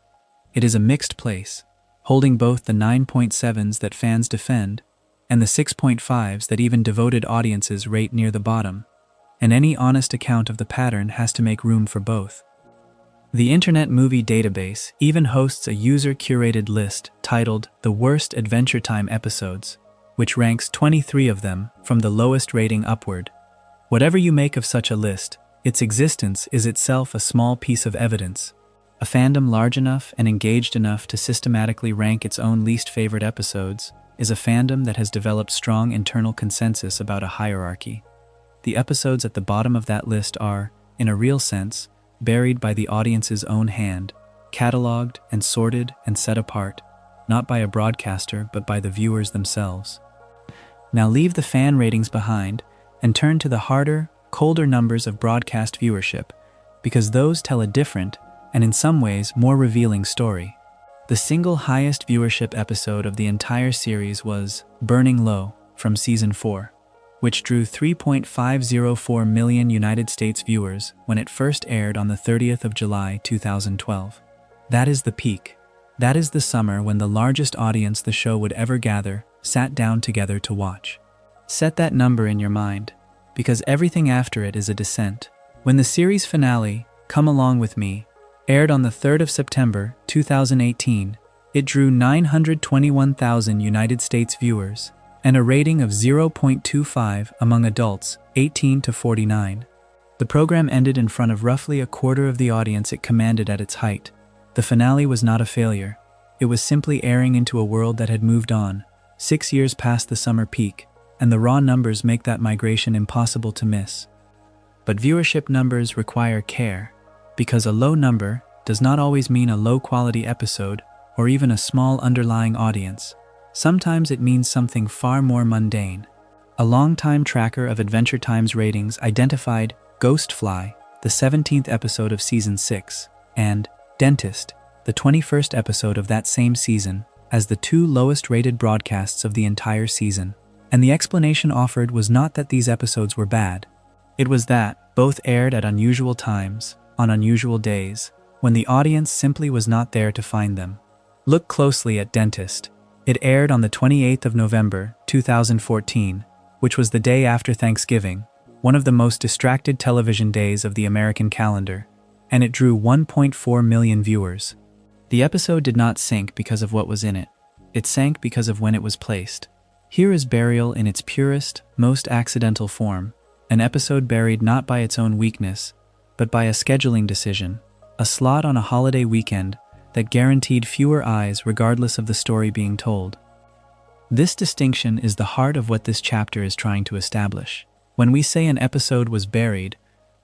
It is a mixed place, holding both the 9.7s that fans defend and the 6.5s that even devoted audiences rate near the bottom, and any honest account of the pattern has to make room for both. The Internet Movie Database even hosts a user-curated list titled The Worst Adventure Time Episodes, which ranks 23 of them from the lowest rating upward. Whatever you make of such a list, its existence is itself a small piece of evidence. A fandom large enough and engaged enough to systematically rank its own least favorite episodes is a fandom that has developed strong internal consensus about a hierarchy. The episodes at the bottom of that list are, in a real sense, buried by the audience's own hand, cataloged and sorted and set apart, not by a broadcaster but by the viewers themselves. Now leave the fan ratings behind and turn to the harder, colder numbers of broadcast viewership, because those tell a different, and in some ways more revealing story. The single highest viewership episode of the entire series was Burning Low from Season 4, which drew 3.504 million United States viewers when it first aired on the 30th of July 2012. That is the peak. That is the summer when the largest audience the show would ever gather sat down together to watch. Set that number in your mind, because everything after it is a descent. When the series finale, Come Along With Me, aired on the 3rd of September 2018, it drew 921,000 United States viewers and a rating of 0.25 among adults 18 to 49. The program ended in front of roughly a quarter of the audience it commanded at its height. The finale was not a failure. It was simply airing into a world that had moved on, 6 years past the summer peak, and the raw numbers make that migration impossible to miss. But viewership numbers require care, because a low number does not always mean a low-quality episode or even a small underlying audience. Sometimes it means something far more mundane. A longtime tracker of Adventure Time's ratings identified Ghostfly, the 17th episode of Season 6, and Dentist, the 21st episode of that same season, as the two lowest-rated broadcasts of the entire season. And the explanation offered was not that these episodes were bad. It was that both aired at unusual times, on unusual days, when the audience simply was not there to find them. Look closely at Dentist. It aired on the 28th of November, 2014, which was the day after Thanksgiving, one of the most distracted television days of the American calendar, and it drew 1.4 million viewers. The episode did not sink because of what was in it. It sank because of when it was placed. Here is Burial in its purest, most accidental form, an episode buried not by its own weakness, but by a scheduling decision, a slot on a holiday weekend that guaranteed fewer eyes regardless of the story being told. This distinction is the heart of what this chapter is trying to establish. When we say an episode was buried,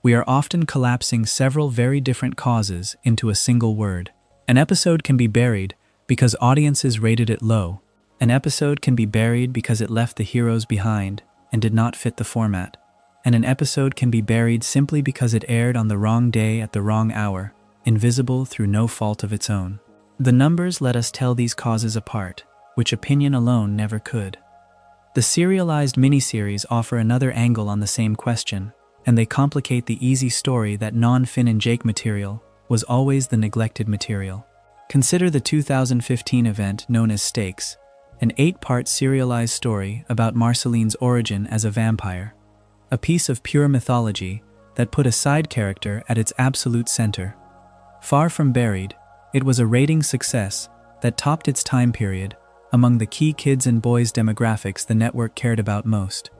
we are often collapsing several very different causes into a single word. An episode can be buried because audiences rated it low. An episode can be buried because it left the heroes behind and did not fit the format. And an episode can be buried simply because it aired on the wrong day at the wrong hour, invisible through no fault of its own. The numbers let us tell these causes apart, which opinion alone never could. The serialized miniseries offer another angle on the same question, and they complicate the easy story that non-Finn and Jake material was always the neglected material. Consider the 2015 event known as Stakes, an 8-part serialized story about Marceline's origin as a vampire, a piece of pure mythology that put a side character at its absolute center. Far from buried, it was a rating success that topped its time period among the key kids and boys demographics the network cared about most.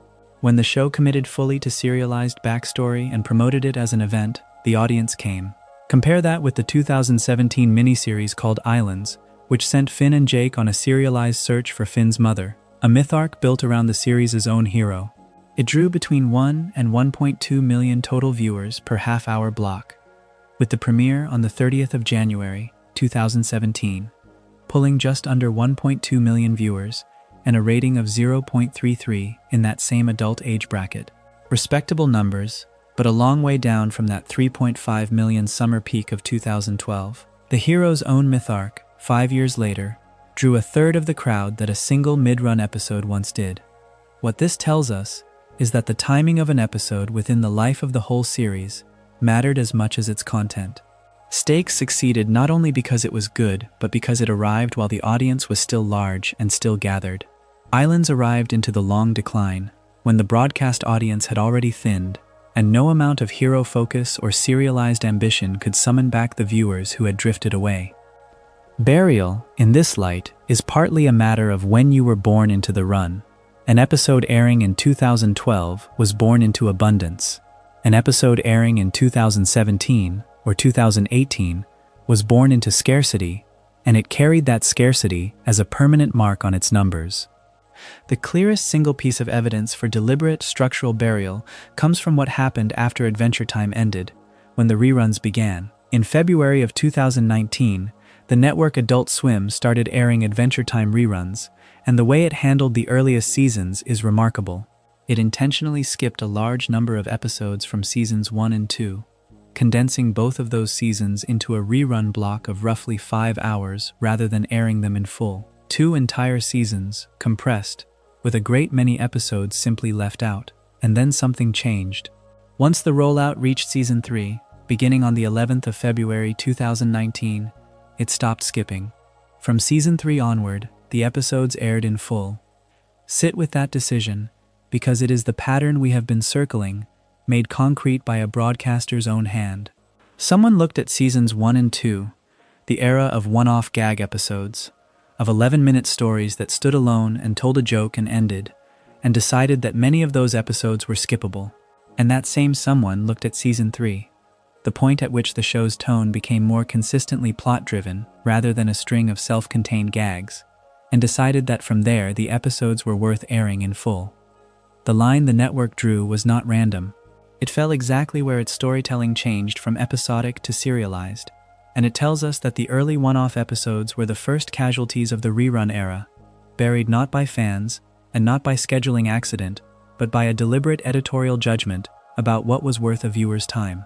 When the show committed fully to serialized backstory and promoted it as an event, the audience came. Compare that with the 2017 miniseries called Islands, which sent Finn and Jake on a serialized search for Finn's mother, a myth arc built around the series' own hero. It drew between 1 and 1.2 million total viewers per half-hour block, with the premiere on the 30th of January, 2017, pulling just under 1.2 million viewers and a rating of 0.33 in that same adult age bracket. Respectable numbers, but a long way down from that 3.5 million summer peak of 2012. The hero's own myth arc, 5 years later, drew a third of the crowd that a single mid-run episode once did. What this tells us is that the timing of an episode within the life of the whole series mattered as much as its content. Stakes succeeded not only because it was good, but because it arrived while the audience was still large and still gathered. Islands arrived into the long decline, when the broadcast audience had already thinned, and no amount of hero focus or serialized ambition could summon back the viewers who had drifted away. Burial, in this light, is partly a matter of when you were born into the run. An episode airing in 2012 was born into abundance. An episode airing in 2017 or 2018 was born into scarcity, and it carried that scarcity as a permanent mark on its numbers. The clearest single piece of evidence for deliberate structural burial comes from what happened after Adventure Time ended, when the reruns began. In February of 2019, the network Adult Swim started airing Adventure Time reruns, and the way it handled the earliest seasons is remarkable. It intentionally skipped a large number of episodes from seasons 1 and 2, condensing both of those seasons into a rerun block of roughly 5 hours rather than airing them in full. 2 entire seasons, compressed, with a great many episodes simply left out. And then something changed. Once the rollout reached season 3, beginning on the 11th of February 2019, it stopped skipping. From season 3 onward, the episodes aired in full. Sit with that decision, because it is the pattern we have been circling, made concrete by a broadcaster's own hand. Someone looked at seasons 1 and 2, the era of one-off gag episodes, of 11-minute stories that stood alone and told a joke and ended, and decided that many of those episodes were skippable. And that same someone looked at season 3, the point at which the show's tone became more consistently plot-driven rather than a string of self-contained gags, and decided that from there the episodes were worth airing in full. The line the network drew was not random. It fell exactly where its storytelling changed from episodic to serialized, and it tells us that the early one-off episodes were the first casualties of the rerun era, buried not by fans and not by scheduling accident, but by a deliberate editorial judgment about what was worth a viewer's time.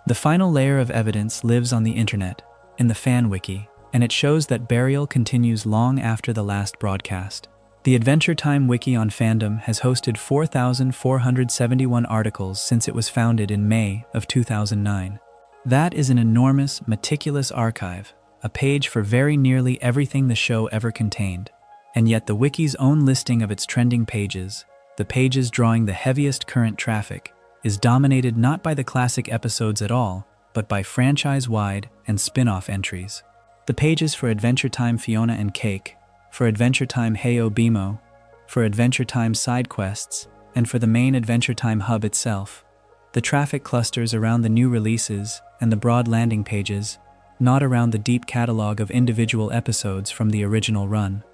The final layer of evidence lives on the internet, in the fan wiki, and it shows that burial continues long after the last broadcast. The Adventure Time wiki on fandom has hosted 4,471 articles since it was founded in May of 2009. That is an enormous, meticulous archive, a page for very nearly everything the show ever contained. And yet the wiki's own listing of its trending pages, the pages drawing the heaviest current traffic, is dominated not by the classic episodes at all, but by franchise-wide and spin-off entries. The pages for Adventure Time Fiona and Cake, for Adventure Time Heyo Bimo, for Adventure Time side quests, and for the main Adventure Time hub itself. The traffic clusters around the new releases and the broad landing pages, not around the deep catalog of individual episodes from the original run.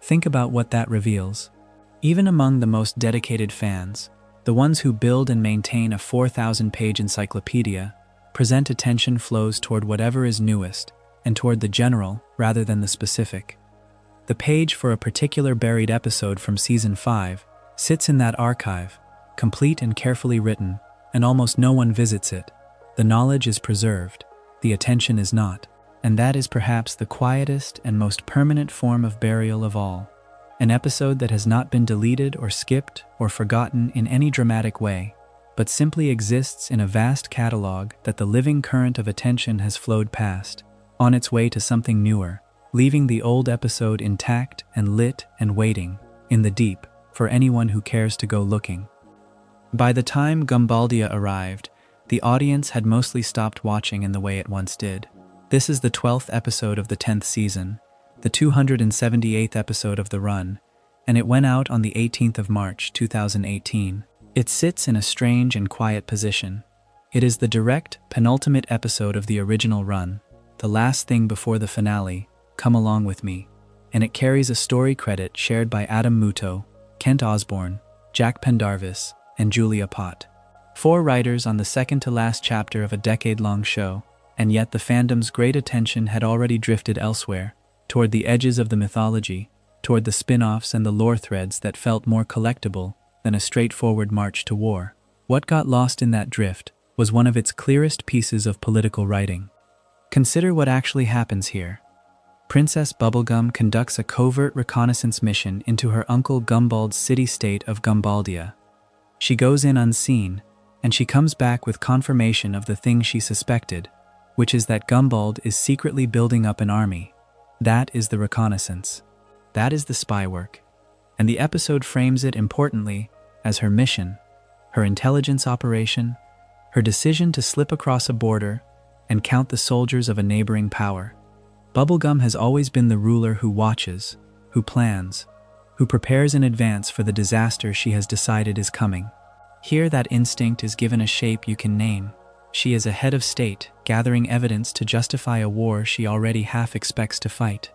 Think about what that reveals. Even among the most dedicated fans, the ones who build and maintain a 4,000-page encyclopedia, present attention flows toward whatever is newest, and toward the general rather than the specific. The page for a particular buried episode from Season 5 sits in that archive, complete and carefully written, and almost no one visits it. The knowledge is preserved, the attention is not, and that is perhaps the quietest and most permanent form of burial of all. An episode that has not been deleted or skipped or forgotten in any dramatic way, but simply exists in a vast catalog that the living current of attention has flowed past, on its way to something newer, leaving the old episode intact and lit and waiting, in the deep, for anyone who cares to go looking. By the time Gumbaldia arrived, the audience had mostly stopped watching in the way it once did. This is the 12th episode of the 10th season, the 278th episode of the run, and it went out on the 18th of March 2018. It sits in a strange and quiet position. It is the direct, penultimate episode of the original run, the last thing before the finale, Come Along With Me, and it carries a story credit shared by Adam Muto, Kent Osborne, Jack Pendarvis, and Julia Pott. 4 writers on the second-to-last chapter of a decade-long show, and yet the fandom's great attention had already drifted elsewhere, toward the edges of the mythology, toward the spin-offs and the lore threads that felt more collectible than a straightforward march to war. What got lost in that drift was one of its clearest pieces of political writing. Consider what actually happens here. Princess Bubblegum conducts a covert reconnaissance mission into her uncle Gumbald's city-state of Gumbaldia. She goes in unseen, and she comes back with confirmation of the thing she suspected, which is that Gumbald is secretly building up an army. That is the reconnaissance. That is the spy work. And the episode frames it importantly as her mission, her intelligence operation, her decision to slip across a border and count the soldiers of a neighboring power. Bubblegum has always been the ruler who watches, who plans, who prepares in advance for the disaster she has decided is coming. Here that instinct is given a shape you can name. She is a head of state, gathering evidence to justify a war she already half expects to fight.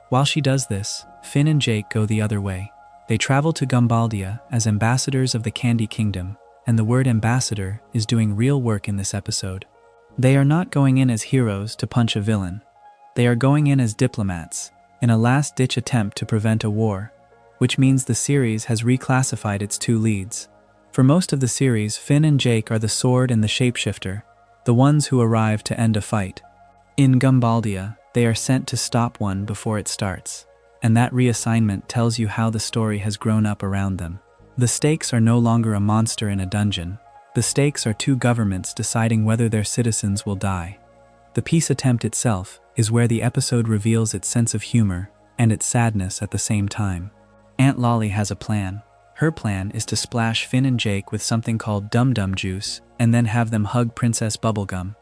While she does this, Finn and Jake go the other way. They travel to Gumbaldia as ambassadors of the Candy Kingdom, and the word ambassador is doing real work in this episode. They are not going in as heroes to punch a villain. They are going in as diplomats, in a last-ditch attempt to prevent a war, which means the series has reclassified its 2 leads. For most of the series, Finn and Jake are the sword and the shapeshifter, the ones who arrive to end a fight. In Gumbaldia, they are sent to stop one before it starts, and that reassignment tells you how the story has grown up around them. The stakes are no longer a monster in a dungeon. The stakes are 2 governments deciding whether their citizens will die. The peace attempt itself is where the episode reveals its sense of humor and its sadness at the same time. Aunt Lolly has a plan. Her plan is to splash Finn and Jake with something called Dum Dum Juice and then have them hug Princess Bubblegum.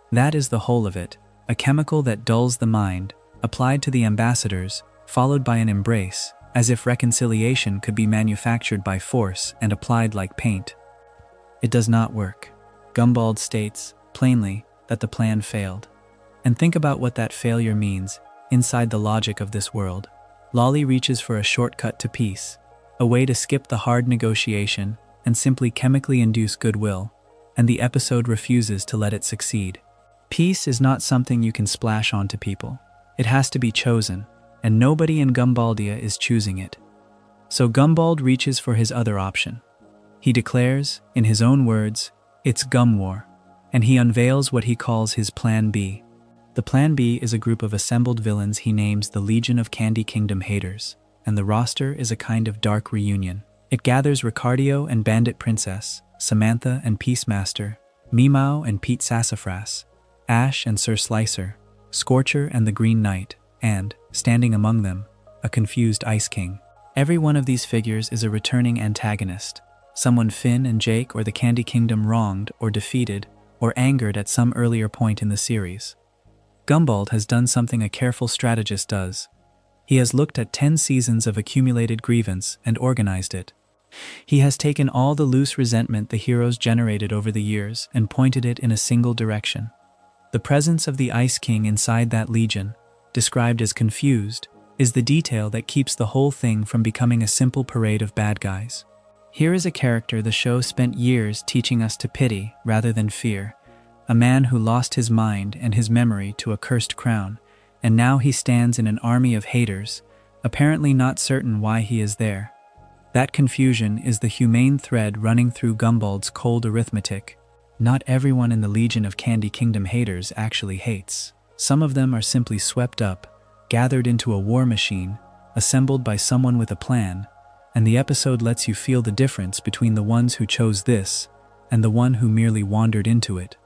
That is the whole of it, a chemical that dulls the mind, applied to the ambassadors, followed by an embrace, as if reconciliation could be manufactured by force and applied like paint. It does not work. Gumbald states, plainly, that the plan failed. And think about what that failure means inside the logic of this world. Lolly reaches for a shortcut to peace, a way to skip the hard negotiation and simply chemically induce goodwill, and the episode refuses to let it succeed. Peace is not something you can splash onto people. It has to be chosen, and nobody in Gumbaldia is choosing it. So Gumbald reaches for his other option. He declares, in his own words, it's Gum War, and he unveils what he calls his Plan B. The Plan B is a group of assembled villains he names the Legion of Candy Kingdom Haters, and the roster is a kind of dark reunion. It gathers Ricardio and Bandit Princess, Samantha and Peacemaster, Meow and Pete Sassafras, Ash and Sir Slicer, Scorcher and the Green Knight, and, standing among them, a confused Ice King. Every one of these figures is a returning antagonist, someone Finn and Jake or the Candy Kingdom wronged or defeated or angered at some earlier point in the series. Gumbald has done something a careful strategist does. He has looked at 10 seasons of accumulated grievance and organized it. He has taken all the loose resentment the heroes generated over the years and pointed it in a single direction. The presence of the Ice King inside that legion, described as confused, is the detail that keeps the whole thing from becoming a simple parade of bad guys. Here is a character the show spent years teaching us to pity rather than fear, a man who lost his mind and his memory to a cursed crown, and now he stands in an army of haters, apparently not certain why he is there. That confusion is the humane thread running through Gumbald's cold arithmetic. Not everyone in the Legion of Candy Kingdom Haters actually hates. Some of them are simply swept up, gathered into a war machine, assembled by someone with a plan, and the episode lets you feel the difference between the ones who chose this and the one who merely wandered into it.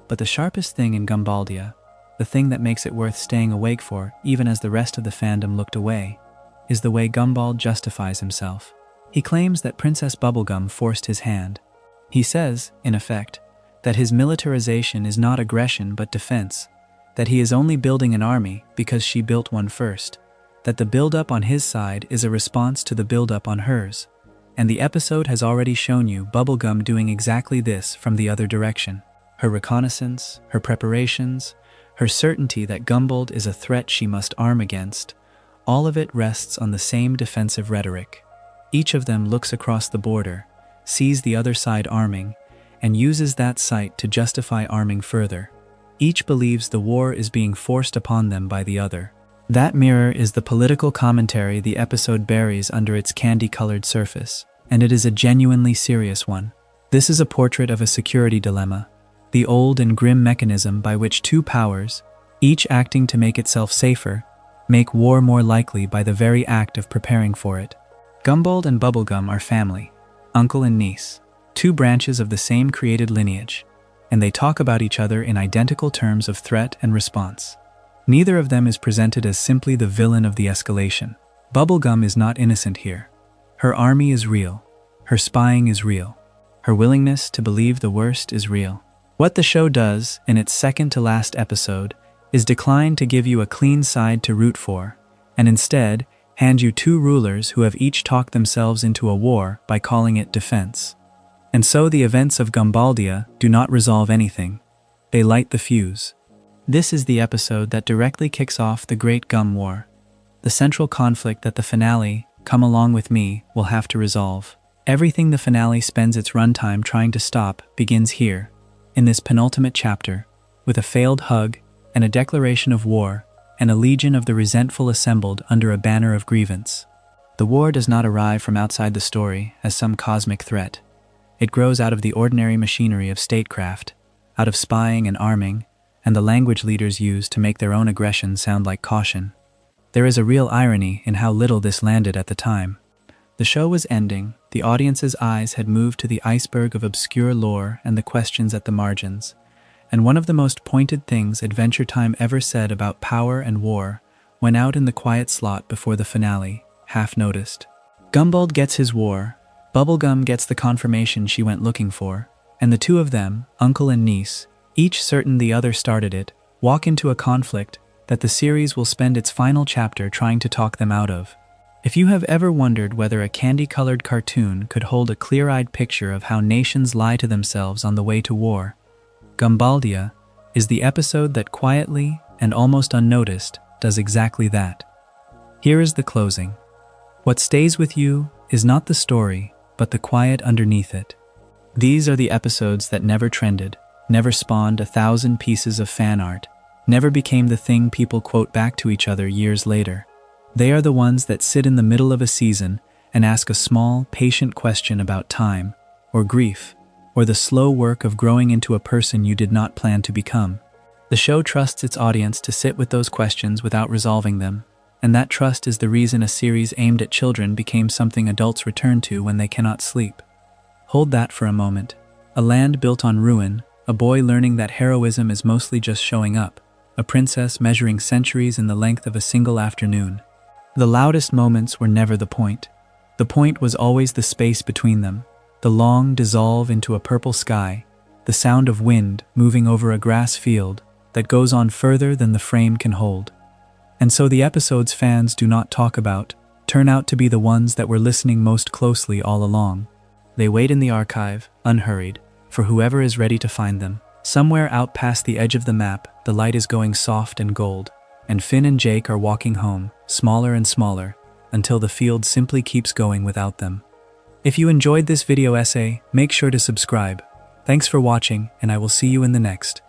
But the sharpest thing in Gumbaldia, the thing that makes it worth staying awake for even as the rest of the fandom looked away, is the way Gumbald justifies himself. He claims that Princess Bubblegum forced his hand. He says, in effect, that his militarization is not aggression but defense, that he is only building an army because she built one first, that the build-up on his side is a response to the build-up on hers. And the episode has already shown you Bubblegum doing exactly this from the other direction. Her reconnaissance, her preparations, her certainty that Gumbald is a threat she must arm against, all of it rests on the same defensive rhetoric. Each of them looks across the border, sees the other side arming, and uses that sight to justify arming further. Each believes the war is being forced upon them by the other. That mirror is the political commentary the episode buries under its candy-colored surface, and it is a genuinely serious one. This is a portrait of a security dilemma, the old and grim mechanism by which two powers, each acting to make itself safer, make war more likely by the very act of preparing for it. Gumbald and Bubblegum are family, uncle and niece, two branches of the same created lineage, and they talk about each other in identical terms of threat and response. Neither of them is presented as simply the villain of the escalation. Bubblegum is not innocent here. Her army is real. Her spying is real. Her willingness to believe the worst is real. What the show does, in its second-to-last episode, is decline to give you a clean side to root for, and instead hand you two rulers who have each talked themselves into a war by calling it defense. And so the events of Gumbaldia do not resolve anything. They light the fuse. This is the episode that directly kicks off the Great Gum War, the central conflict that the finale, Come Along With Me, will have to resolve. Everything the finale spends its runtime trying to stop begins here, in this penultimate chapter, with a failed hug and a declaration of war and a legion of the resentful assembled under a banner of grievance. The war does not arrive from outside the story as some cosmic threat. It grows out of the ordinary machinery of statecraft, out of spying and arming, and the language leaders use to make their own aggression sound like caution. There is a real irony in how little this landed at the time. The show was ending, the audience's eyes had moved to the iceberg of obscure lore and the questions at the margins, and one of the most pointed things Adventure Time ever said about power and war went out in the quiet slot before the finale, half noticed. Gumbald gets his war, Bubblegum gets the confirmation she went looking for, and the two of them, uncle and niece, each certain the other started it, walk into a conflict that the series will spend its final chapter trying to talk them out of. If you have ever wondered whether a candy-colored cartoon could hold a clear-eyed picture of how nations lie to themselves on the way to war, Gumbaldia is the episode that quietly and almost unnoticed does exactly that. Here is the closing. What stays with you is not the story, but the quiet underneath it. These are the episodes that never trended, never spawned 1,000 pieces of fan art, never became the thing people quote back to each other years later. They are the ones that sit in the middle of a season and ask a small, patient question about time, or grief, or the slow work of growing into a person you did not plan to become. The show trusts its audience to sit with those questions without resolving them, and that trust is the reason a series aimed at children became something adults return to when they cannot sleep. Hold that for a moment. A land built on ruin, a boy learning that heroism is mostly just showing up, a princess measuring centuries in the length of a single afternoon. The loudest moments were never the point. The point was always the space between them, the long dissolve into a purple sky, the sound of wind moving over a grass field that goes on further than the frame can hold. And so the episodes fans do not talk about turn out to be the ones that were listening most closely all along. They wait in the archive, unhurried, for whoever is ready to find them. Somewhere out past the edge of the map, the light is going soft and gold, and Finn and Jake are walking home, smaller and smaller, until the field simply keeps going without them. If you enjoyed this video essay, make sure to subscribe. Thanks for watching, and I will see you in the next.